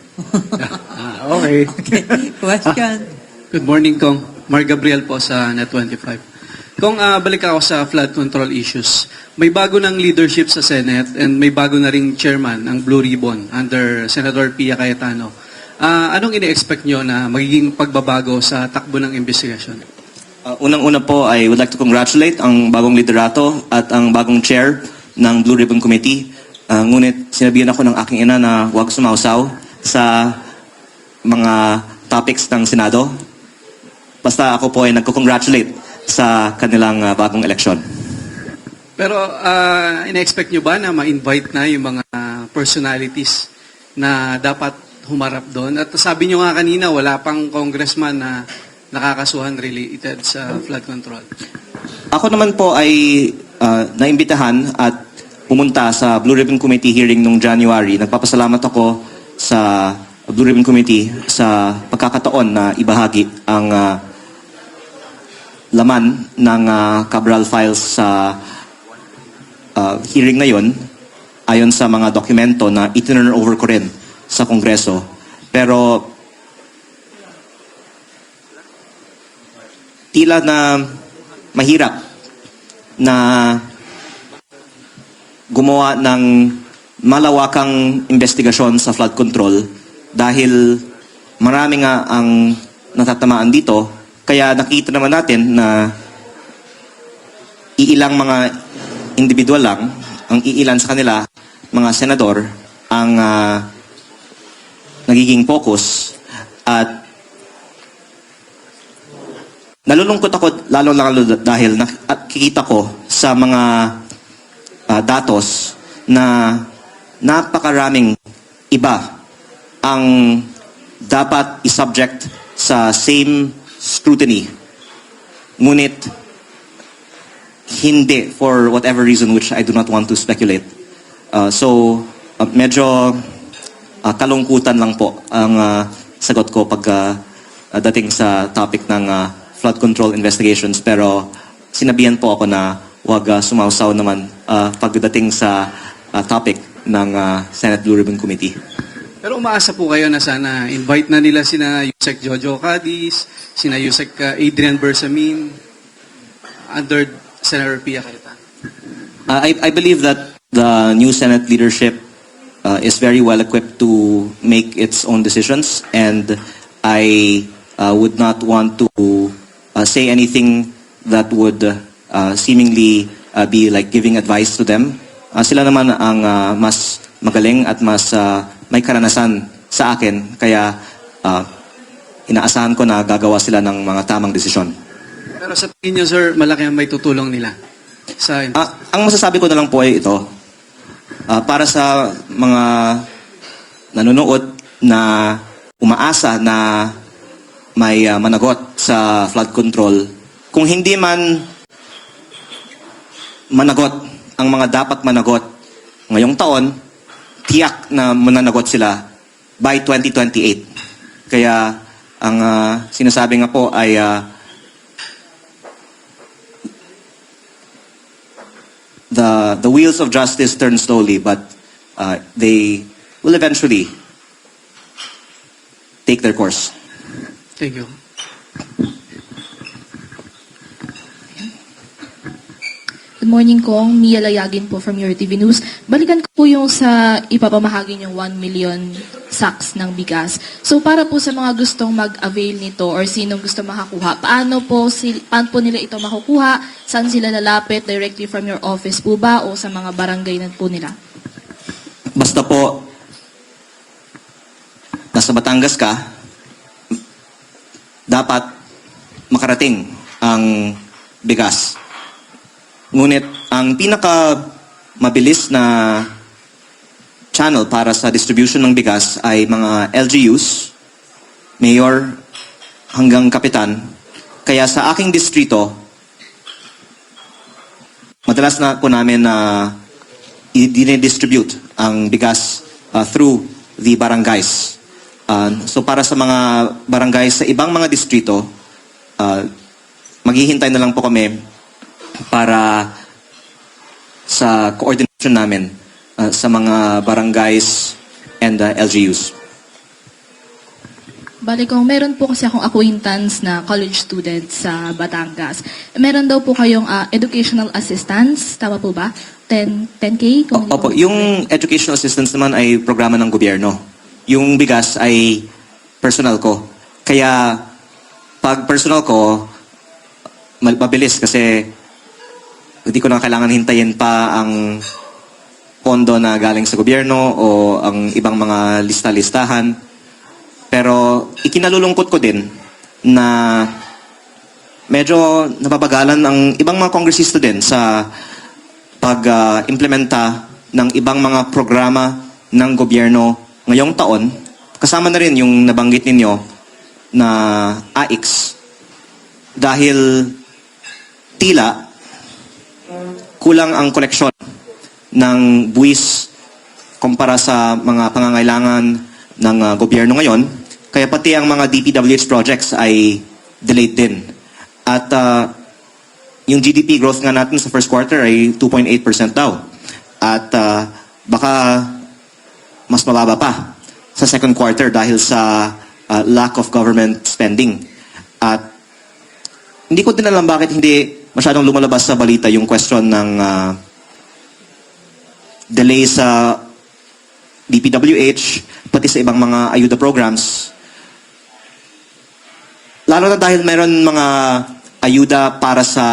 S2: Okay.
S3: Okay. Question.
S5: Good morning, Kong. Mark Gabriel po sa Net25. Kung balik ako sa flood control issues, may bago ng leadership sa Senate and may bago na ring chairman ng Blue Ribbon under Senator Pia Cayetano. Anong ini-expect nyo na magiging pagbabago sa takbo ng investigasyon?
S1: Unang-una po, I would like to congratulate ang bagong liderato at ang bagong chair ng Blue Ribbon Committee. Ngunit sinabihan ako ng aking ina na huwag sumausaw sa mga topics ng Senado. Basta ako po ay nagko-congratulate sa kanilang bagong eleksyon.
S5: Pero ina-expect nyo ba na ma-invite na yung mga personalities na dapat humarap doon? At sabi nyo nga kanina, wala pang congressman na nakakasuhan related sa flood control.
S1: Ako naman po ay naimbitahan at pumunta sa Blue Ribbon Committee hearing nung January. Nagpapasalamat ako sa Blue Ribbon Committee sa pagkakataon na ibahagi ang laman ng Cabral files sa hearing na yon ayon sa mga dokumento na itinurn over ko rin sa Kongreso. Pero tila na mahirap na gumawa ng malawakang investigasyon sa flood control dahil marami nga ang natatamaan dito. Kaya nakita naman natin na iilang mga individual lang, ang iilan sa kanila, mga senador, ang nagiging focus. At nalulungkot ako lalo dahil nakikita ko sa mga datos na napakaraming iba ang dapat isubject sa same scrutiny. Ngunit hindi for whatever reason which I do not want to speculate. So medyo kalungkutan lang po ang sagot ko pag dating sa topic ng flood control investigations, pero sinabihan po ako na huwag sumausaw naman pagdating sa topic ng Senate Blue Ribbon Committee.
S5: Pero umaasa po kayo na sana invite na nila sina Yusek Jojo Cadiz, sina Yusek Adrian Bersamin, under Senator Pia Cayetano.
S1: I believe that the new Senate leadership is very well equipped to make its own decisions, and I would not want to say anything that would seemingly be like giving advice to them. Sila naman ang mas magaling at mas may karanasan sa akin, kaya inaasahan ko na gagawa sila ng mga tamang desisyon.
S5: Pero sa tingin niyo, sir, malaki ang may tutulong nila sa
S1: Ang masasabi ko na lang po ay ito. Para sa mga nanonood na umaasa na may managot sa flood control, kung hindi man managot ang mga dapat managot ngayong taon, tiyak na mananagot sila by 2028. Kaya ang sinasabi nga po ay the wheels of justice turn slowly, but they will eventually take their course.
S5: Thank you.
S6: Good morning, Kong. Mia Layagin po from Your TV News. Balikan ko po yung sa ipapamahagi yung 1 million sacks ng bigas. So para po sa mga gustong mag-avail nito or sinong gusto makakuha, paano po nila ito makukuha? Saan sila lalapit? Directly from your office po ba o sa mga barangay na po nila?
S1: Basta po nasa Batangas ka, dapat makarating ang bigas. Ngunit ang pinaka mabilis na channel para sa distribution ng bigas ay mga LGUs, mayor hanggang kapitan. Kaya sa aking distrito, madalas na po namin na i-distribute ang bigas through the barangays. So para sa mga barangays sa ibang mga distrito, maghihintay na lang po kami para sa coordination namin sa mga barangays and LGUs.
S6: Bali kung meron po kasi akong acquaintance na college student sa Batangas. Meron daw po kayong educational assistance, tama po ba? 10K? Kung
S1: Opo, yung educational assistance naman ay programa ng gobyerno. Yung bigas ay personal ko. Kaya pag personal ko, mabilis kasi hindi ko na kailangan hintayin pa ang pondo na galing sa gobyerno o ang ibang mga lista-listahan. Pero ikinalulungkot ko din na medyo napapagalan ang ibang mga kongresista din sa pag-implementa ng ibang mga programa ng gobyerno ngayong taon. Kasama na rin yung nabanggit ninyo na AIX. Dahil tila kulang ang koleksyon ng buwis kumpara sa mga pangangailangan ng gobyerno ngayon. Kaya pati ang mga DPWH projects ay delayed din. At yung GDP growth nga natin sa first quarter ay 2.8% daw. At baka mas mababa pa sa second quarter dahil sa lack of government spending. At hindi ko din alam bakit hindi masyadong lumalabas sa balita yung question ng delay sa DPWH, pati sa ibang mga ayuda programs. Lalo na dahil meron mga ayuda para sa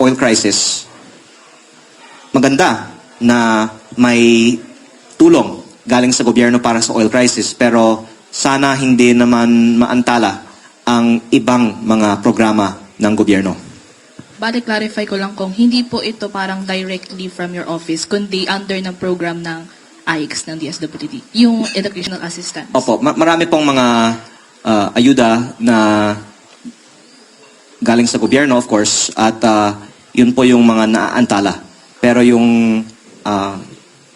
S1: oil crisis. Maganda na may tulong galing sa gobyerno para sa oil crisis, pero sana hindi naman maantala ang ibang mga programa ng gobyerno.
S6: Bali, clarify ko lang kung hindi po ito parang directly from your office, kundi under ng program ng AIX ng DSWD, yung educational assistance.
S1: Opo, marami pong mga ayuda na galing sa gobyerno, of course, at yun po yung mga naaantala. Pero yung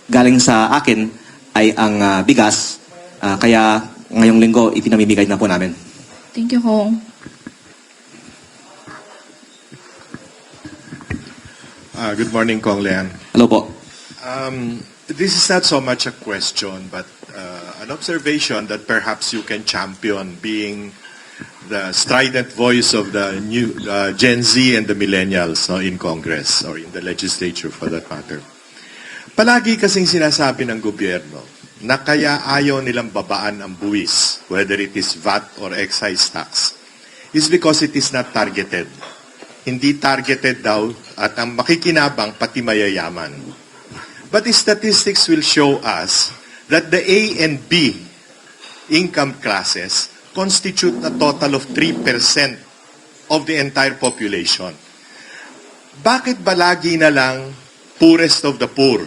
S1: galing sa akin ay ang bigas, kaya ngayong linggo ipinamimigay na po namin.
S6: Thank you, Kong.
S7: Good morning, Kong Leon.
S1: Hello po.
S7: This is not so much a question, but an observation that perhaps you can champion, being the strident voice of the new Gen Z and the millennials, no, in Congress or in the legislature for that matter. Palagi kasing sinasabi ng gobyerno na kaya ayaw nilang babaan ang buwis, whether it is VAT or excise tax, is because it is not targeted. Hindi targeted daw at ang makikinabang pati mayayaman. But the statistics will show us that the A and B income classes constitute a total of 3% of the entire population. Bakit ba lagi na lang poorest of the poor?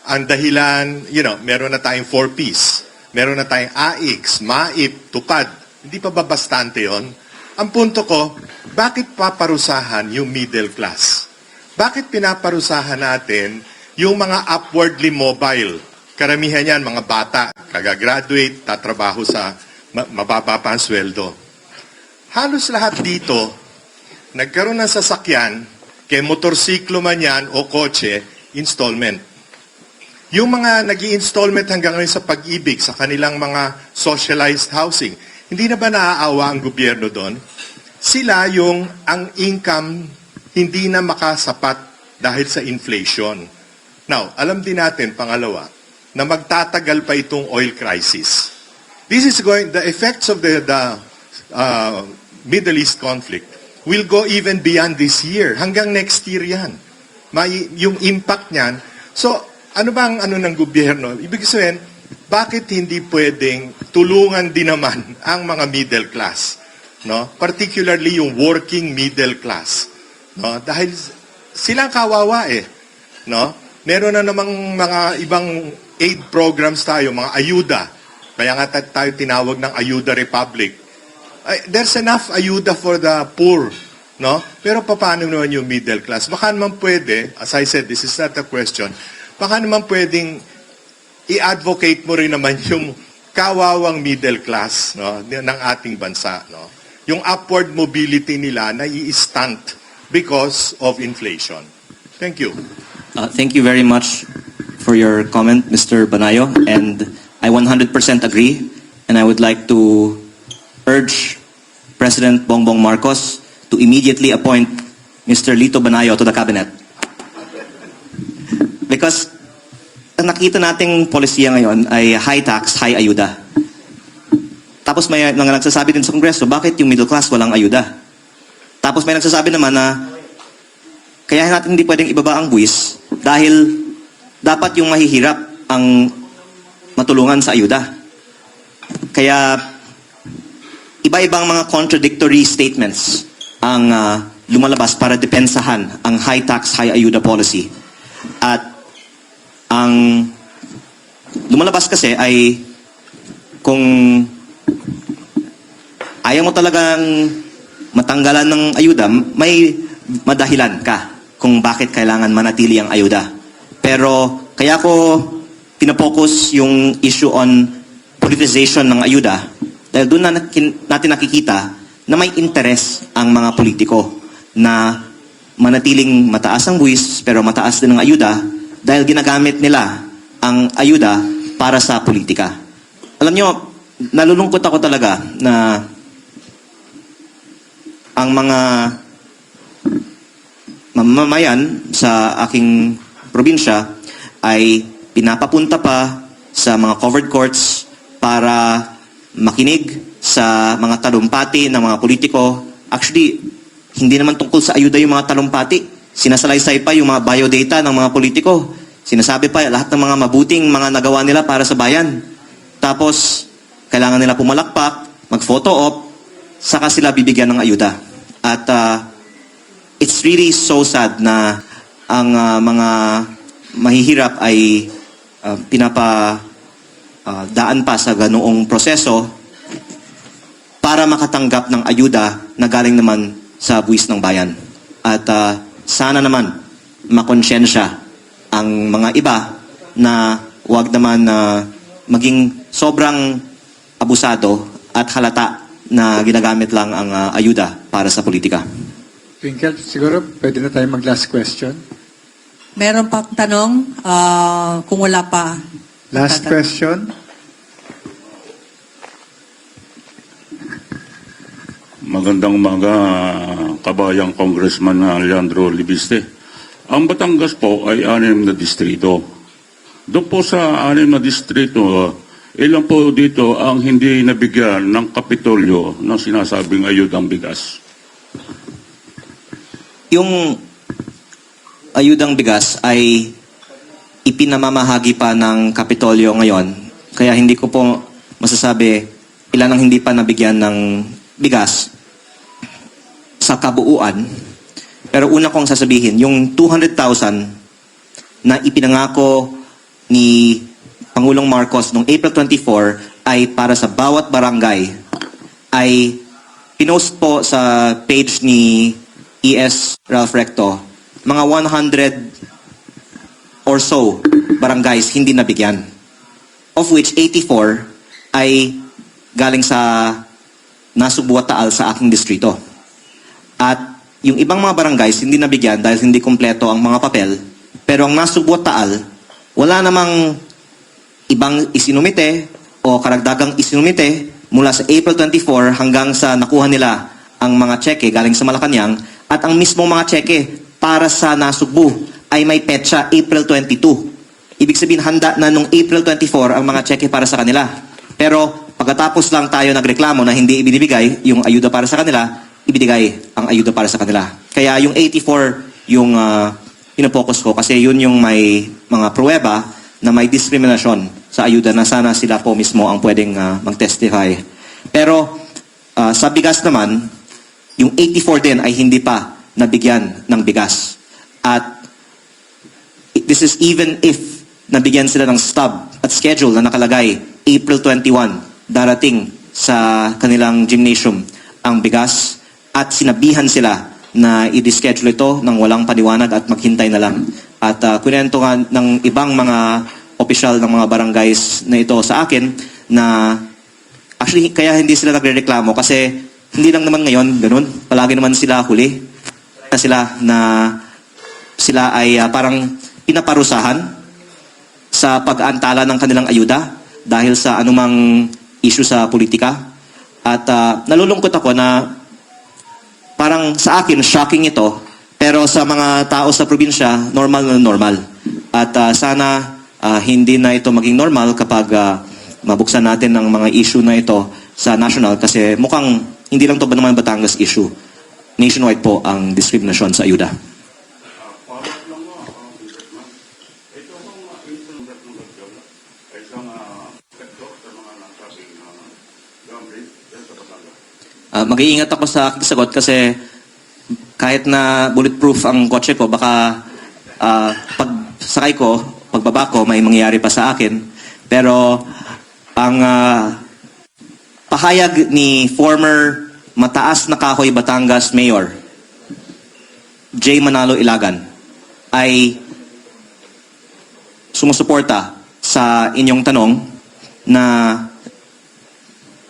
S7: Ang dahilan, meron na tayong 4Ps, meron na tayong AIX, MAIP, TUPAD. Hindi pa ba bastante yon? Ang punto ko, bakit paparusahan yung middle class? Bakit pinaparusahan natin yung mga upwardly mobile? Karamihan yan, mga bata, kagagraduate, tatrabaho sa mababa pa ang sweldo. Halos lahat dito, nagkaroon ng sasakyan, kay motorsiklo man yan o kotse, installment. Yung mga nag-i-installment hanggang ngayon sa pag-ibig, sa kanilang mga socialized housing, hindi na ba naaawa ang gobyerno doon? Sila ang income hindi na makasapat dahil sa inflation. Now, alam din natin, pangalawa, na magtatagal pa itong oil crisis. The effects of the Middle East conflict will go even beyond this year. Hanggang next year yan. Yung impact niyan. So, ano ba ang ng gobyerno? Ibig sabihin, bakit hindi pwedeng tulungan din naman ang mga middle class? No? Particularly yung working middle class. No? Dahil silang kawawa eh. No? Meron na namang mga ibang aid programs tayo, mga ayuda. Kaya nga tayo tinawag ng Ayuda Republic. There's enough ayuda for the poor. No? Pero paano naman yung middle class? Baka naman pwede, as I said, this is not a question, baka naman pwedeng i-advocate mo rin naman yung kawawang middle class, no, ng ating bansa. No? Yung upward mobility nila na i-stunt because of inflation. Thank you.
S1: Thank you very much for your comment, Mr. Banayo. And I 100% agree. And I would like to urge President Bongbong Marcos to immediately appoint Mr. Lito Banayo to the cabinet. Because ang nakita nating polisiya ngayon ay high tax, high ayuda. Tapos may mga nagsasabi din sa Kongreso, bakit yung middle class walang ayuda? Tapos may nagsasabi naman na kaya natin hindi pwedeng ibaba ang buwis dahil dapat yung mahihirap ang matulungan sa ayuda. Kaya iba-ibang mga contradictory statements ang lumalabas para depensahan ang high tax, high ayuda policy. At ang lumalabas kasi ay kung ayaw mo talagang matanggalan ng ayuda, may madahilan ka kung bakit kailangan manatili ang ayuda. Pero kaya ko pinapokus yung issue on politicization ng ayuda dahil doon na natin nakikita na may interes ang mga politiko na manatiling mataas ang buwis pero mataas din ang ayuda dahil ginagamit nila ang ayuda para sa politika. Alam nyo, nalulungkot ako talaga na ang mga mamamayan sa aking probinsya ay pinapapunta pa sa mga covered courts para makinig sa mga talumpati ng mga politiko. Actually, hindi naman tungkol sa ayuda yung mga talumpati. Sinasalaysay pa yung mga biodata ng mga politiko. Sinasabi pa lahat ng mga mabuting mga nagawa nila para sa bayan. Tapos, kailangan nila pumalakpak, mag-photo op, saka sila bibigyan ng ayuda. At it's really so sad na ang mga mahihirap ay daan pa sa ganoong proseso para makatanggap ng ayuda na galing naman sa buwis ng bayan. At sana naman makonsyensya ang mga iba na huwag naman maging sobrang abusado at halata na ginagamit lang ang ayuda para sa politika.
S2: Twinkle, siguro pwede na tayo mag-last question.
S3: Meron pa tanong? Kung wala pa.
S2: Last question.
S8: Magandang umaga, kabayang Congressman Leandro Libiste. Ang Batangas po ay 6 na distrito. Doon po sa 6 na distrito, ilan po dito ang hindi nabigyan ng Kapitolyo ng sinasabing ayudang bigas?
S1: Yung ayudang bigas ay ipinamamahagi pa ng Kapitolyo ngayon. Kaya hindi ko po masasabi ilan ang hindi pa nabigyan ng bigas sa kabuuan. Pero una kong sasabihin, yung 200,000 na ipinangako ni Pangulong Marcos noong April 24 ay para sa bawat barangay, ay pinost po sa page ni ES Ralph Recto. Mga 100 or so barangays hindi nabigyan. Of which 84 ay galing sa Nasugbu at Taal sa aking distrito. At yung ibang mga barangays hindi nabigyan dahil hindi kumpleto ang mga papel. Pero ang Nasugbu at Taal, wala namang ibang isinumite o karagdagang isinumite mula sa April 24 hanggang sa nakuha nila ang mga tseke galing sa Malacanang. At ang mismong mga tseke para sa Nasugbu ay may petsa April 22. Ibig sabihin, handa na nung April 24 ang mga tseke para sa kanila. Pero pagkatapos lang tayo nagreklamo na hindi ibinibigay yung ayuda para sa kanila, ibinigay ang ayuda para sa kanila. Kaya yung 84 yung pinapokus ko kasi yun yung may mga pruweba na may diskriminasyon sa ayuda na sana sila po mismo ang pwedeng mag-testify. Pero sa bigas naman, yung 84 din ay hindi pa nabigyan ng bigas. At this is even if nabigyan sila ng stub at schedule na nakalagay April 21, darating sa kanilang gymnasium ang bigas at sinabihan sila na i-deschedule ito ng walang paliwanag at maghintay na lang. At kunento nga ng ibang mga opisyal ng mga barangays na ito sa akin na actually kaya hindi sila nagrereklamo kasi hindi lang naman ngayon, ganun. Palagi naman sila huli. Sila ay parang pinaparusahan sa pag-aantala ng kanilang ayuda dahil sa anumang issue sa politika. At nalulungkot ako na parang sa akin, shocking ito. Pero sa mga tao sa probinsya, normal na normal. At sana hindi na ito maging normal kapag mabuksan natin ang mga issue na ito sa national kasi mukhang hindi lang ito ba naman Batangas issue. Nationwide po ang diskriminasyon sa ayuda. Mag-iingat ako sa aking sagot kasi kahit na bulletproof ang kotse ko, baka pag sakay ko, pagbaba ko, may mangyayari pa sa akin. Pero ang pahayag ni former mataas na kahoy Batangas Mayor J. Manalo Ilagan ay sumusuporta sa inyong tanong na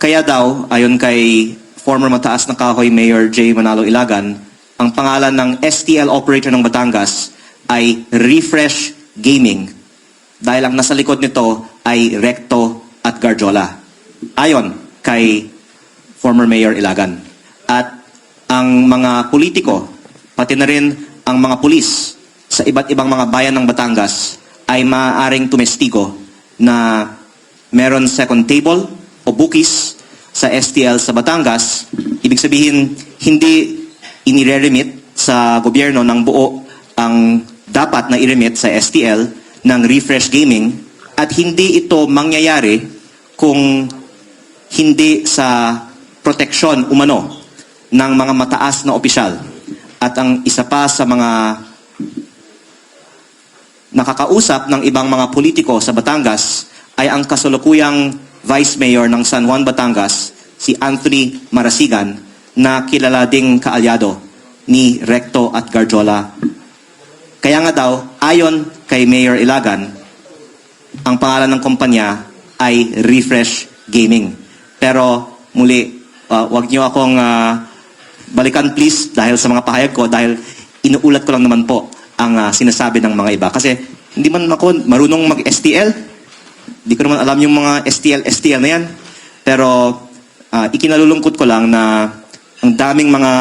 S1: kaya daw, ayon kay former mataas na kahoy Mayor J. Manalo Ilagan, ang pangalan ng STL operator ng Batangas ay Refresh Gaming dahil ang nasa likod nito ay Recto at Garjola. Ayon kay former Mayor Ilagan. At ang mga politiko, pati na rin ang mga pulis sa iba't ibang mga bayan ng Batangas ay maaaring tumestigo na meron second table o bookies sa STL sa Batangas. Ibig sabihin, hindi inire-remit sa gobyerno ng buo ang dapat na i-remit sa STL ng Refresh Gaming at hindi ito mangyayari kung hindi sa proteksyon umano ng mga mataas na opisyal. At ang isa pa sa mga nakakausap ng ibang mga politiko sa Batangas ay ang kasalukuyang Vice Mayor ng San Juan, Batangas, si Anthony Marasigan, na kilala ding kaalyado ni Recto at Garjola. Kaya nga daw, ayon kay Mayor Ilagan, ang pangalan ng kumpanya ay Refresh Gaming. Pero muli, wag niyo akong balikan please dahil sa mga pahayag ko, dahil inuulat ko lang naman po ang sinasabi ng mga iba. Kasi hindi man ako marunong mag-STL. Hindi ko naman alam yung mga STL na yan. Pero ikinalulungkot ko lang na ang daming mga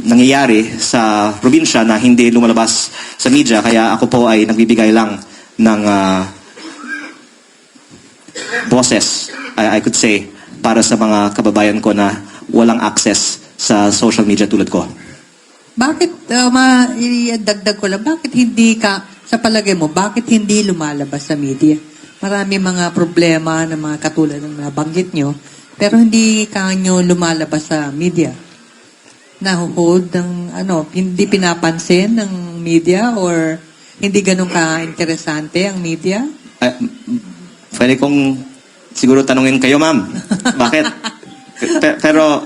S1: nangyayari sa probinsya na hindi lumalabas sa media. Kaya ako po ay nagbibigay lang ng boses, I could say, para sa mga kababayan ko na walang access sa social media tulad ko.
S3: Bakit, idagdag ko lang, bakit hindi ka, sa palagay mo, bakit hindi lumalabas sa media? Marami mga problema na mga katulad ng nabanggit nyo, pero hindi ka nyo lumalabas sa media. Nahuhold ng, hindi pinapansin ng media or hindi ganun ka-interesante ang media?
S1: Pwede kong siguro tanungin kayo, ma'am. Bakit? Pero,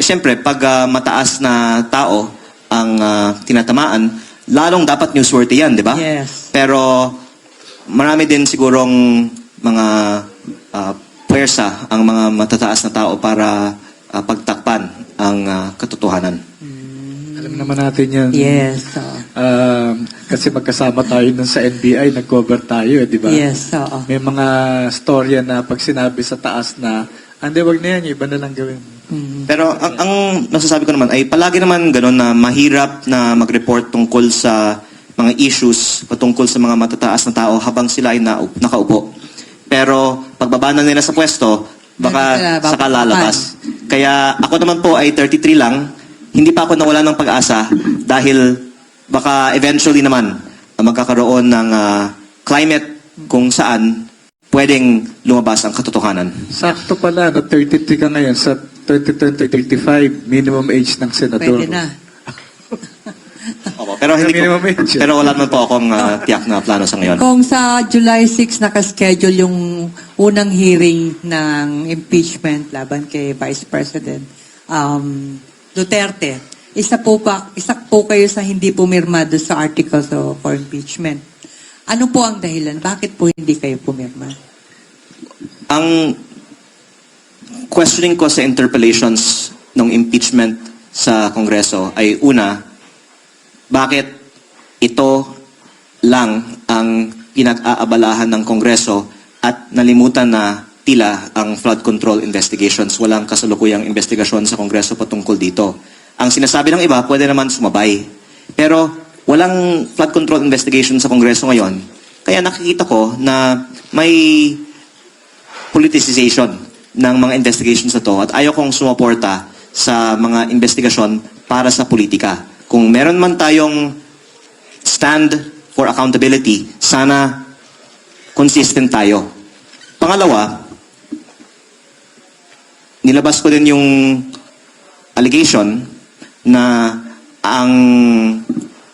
S1: siyempre, pag mataas na tao ang tinatamaan, lalong dapat newsworthy yan, di ba?
S3: Yes.
S1: Pero, marami din sigurong mga puwersa ang mga matataas na tao para pagtakpan ang katotohanan.
S2: Alam naman natin yan.
S3: Yes.
S2: Kasi magkasama tayo nun sa NBI, nag-cover tayo, di ba?
S3: Yes, oo.
S2: May mga storya na pag sinabi sa taas na, hindi, wag na yan, iba na lang gawin.
S1: Pero ang masasabi ko naman ay palagi naman gano'n na mahirap na mag-report tungkol sa mga issues patungkol sa mga matataas na tao habang sila ay nakaupo. Pero pagbaba na nila sa pwesto, baka saka lalabas. Kaya ako naman po ay 33 lang, hindi pa ako nawala ng pag-asa dahil baka eventually naman magkakaroon ng climate kung saan pwedeng lumabas ang katotohanan.
S2: Sakto pala, 33 ka ngayon sa 2035, minimum age ng senador.
S3: Pwede na.
S1: Opo, pero hindi ko,
S2: Minimum age.
S1: pero wala naman po akong tiyak na plano sa ngayon.
S3: Kung sa July 6 nakaschedule yung unang hearing ng impeachment laban kay Vice President Duterte, isa po kayo sa hindi pumirma doon sa articles for impeachment. Ano po ang dahilan? Bakit po hindi kayo pumirma?
S1: Ang questioning ko sa interpellations ng impeachment sa Kongreso ay una, bakit ito lang ang pinag-aabalahan ng Kongreso at nalimutan na tila ang flood control investigations. Walang kasalukuyang investigasyon sa Kongreso patungkol dito. Ang sinasabi ng iba, pwede naman sumabay. Pero walang flood control investigation sa Kongreso ngayon. Kaya nakikita ko na may politicization ng mga investigations na to at ayaw kong sumuporta sa mga investigasyon para sa politika. Kung meron man tayong stand for accountability, sana consistent tayo. Pangalawa, nilabas ko din yung allegation na ang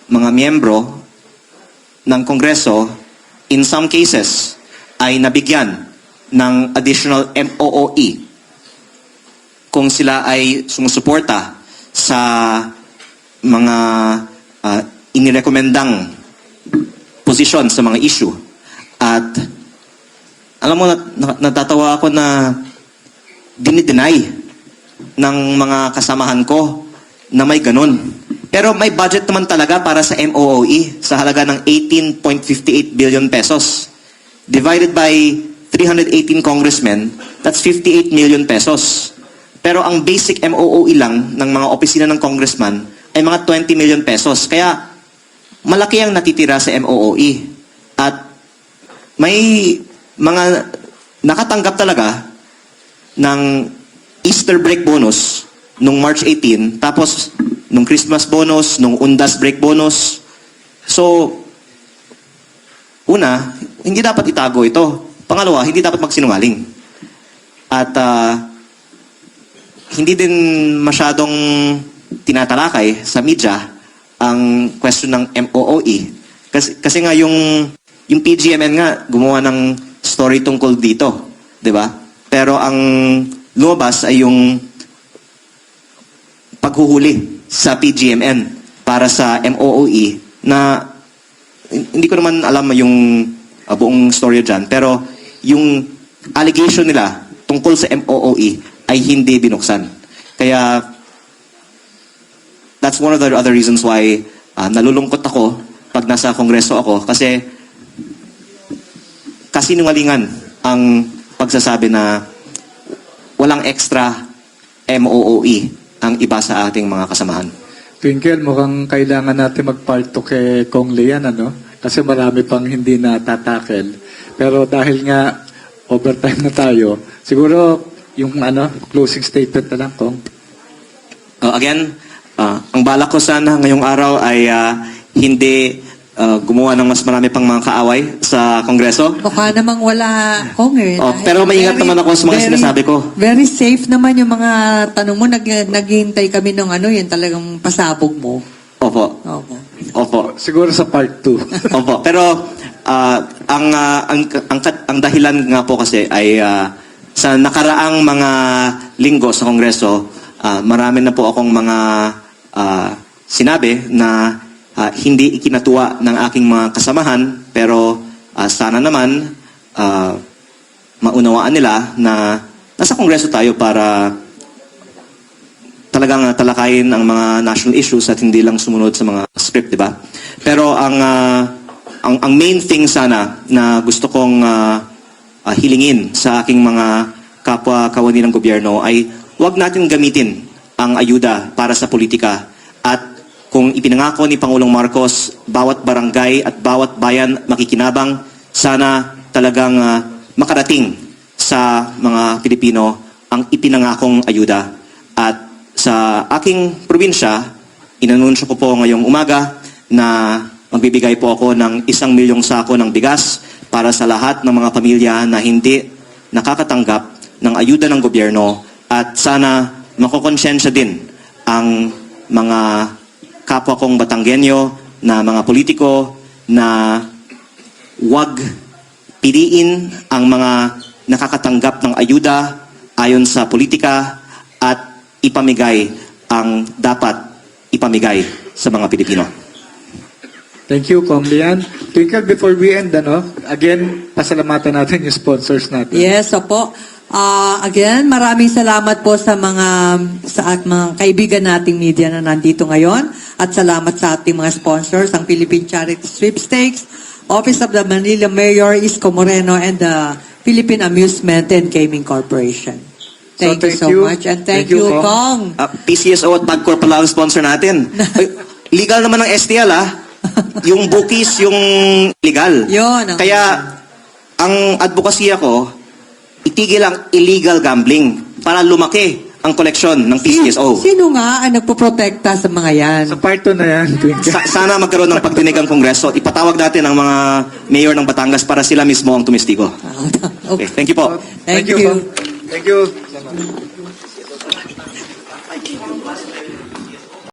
S1: mga miyembro ng Kongreso in some cases ay nabigyan ng additional MOOE kung sila ay sumusuporta sa mga inirekomendang posisyon sa mga issue. At alam mo, natatawa ako na dinideny ng mga kasamahan ko na may ganun. Pero may budget naman talaga para sa MOOE sa halaga ng 18.58 billion pesos. Divided by 318 congressmen, that's 58 million pesos. Pero ang basic MOOE lang ng mga opisina ng congressman ay mga 20 million pesos. Kaya malaki ang natitira sa MOOE. At may mga nakatanggap talaga ng Easter break bonus nung March 18, tapos nung Christmas bonus, nung Undas break bonus. So, una, hindi dapat itago ito. Pangalawa, hindi dapat magsinungaling. At hindi din masyadong tinatalakay sa media ang question ng MOOE. Kasi nga yung PGMN nga gumawa ng story tungkol dito, 'di ba? Pero ang lumabas ay yung paghuhuli sa PGMN para sa MOOE na hindi ko naman alam yung buong story dyan, pero yung allegation nila tungkol sa MOOE ay hindi binuksan. Kaya that's one of the other reasons why nalulungkot ako pag nasa Kongreso ako kasi kasinungalingan ang pagsasabi na walang extra MOOE ang iba sa ating mga kasamahan.
S2: Twinkle, mukhang kailangan natin mag-part 2 kay Kong Lian, ano? Kasi marami pang hindi na tatakel. Pero dahil nga overtime na tayo, siguro yung closing statement na lang, Kong.
S1: Again, ang balak ko sana ngayong araw ay hindi gumawa ng mas marami pang mga kaaway sa Kongreso.
S3: Baka namang wala, Kong eh.
S1: Pero maingat naman ako sa mga sinasabi ko.
S3: Very safe naman yung mga tanong mo. Naghihintay kami ng yung talagang pasabog mo.
S1: Opo.
S3: Opo.
S1: Opo.
S2: Siguro sa part 2.
S1: Opo. Pero ang dahilan nga po kasi ay sa nakaraang mga linggo sa Kongreso, marami na po akong mga sinabi na hindi ikinatuwa ng aking mga kasamahan, pero sana naman maunawaan nila na nasa Kongreso tayo para talagang talakayin ang mga national issues at hindi lang sumunod sa mga script, di ba? Pero ang main thing sana na gusto kong hilingin sa aking mga kapwa-kawani ng gobyerno ay huwag natin gamitin ang ayuda para sa politika. At kung ipinangako ni Pangulong Marcos, bawat barangay at bawat bayan makikinabang, sana talagang makarating sa mga Pilipino ang ipinangakong ayuda. At sa aking probinsya, inanunsyo ko po ngayong umaga na magbibigay po ako ng 1 milyong sako ng bigas para sa lahat ng mga pamilya na hindi nakakatanggap ng ayuda ng gobyerno, at sana makokonsensya din ang mga kapwa kong Batanggenyo na mga politiko na wag piliin ang mga nakakatanggap ng ayuda ayon sa politika at ipamigay ang dapat ipamigay sa mga Pilipino.
S2: Thank you, Kong Lian. Twinkle, before we end, again, pasalamatan natin yung sponsors natin.
S3: Yes, opo. Again, maraming salamat po sa mga kaibigan nating media na nandito ngayon, at salamat sa ating mga sponsors, ang Philippine Charity Sweepstakes, Office of the Manila Mayor Isko Moreno, and the Philippine Amusement and Gaming Corporation. Thank you so much, and thank you, Kong.
S1: PCSO at Pagcor pala ang sponsor natin. Ay, legal naman ng STL, yung bookies, yung legal.
S3: Yun.
S1: Kaya, ang advokasya ko, itigil ang illegal gambling para lumaki ang koleksyon ng PCSO.
S3: Sino nga ang nagpoprotekta sa mga yan?
S2: Sa part 2 na yan, Twinkle.
S1: Sana magkaroon ng pagdinig ang Kongreso. Ipatawag natin ang mga mayor ng Batangas para sila mismo ang tumistigo. Okay, thank you po.
S3: Thank you.
S2: Kong. Thank you.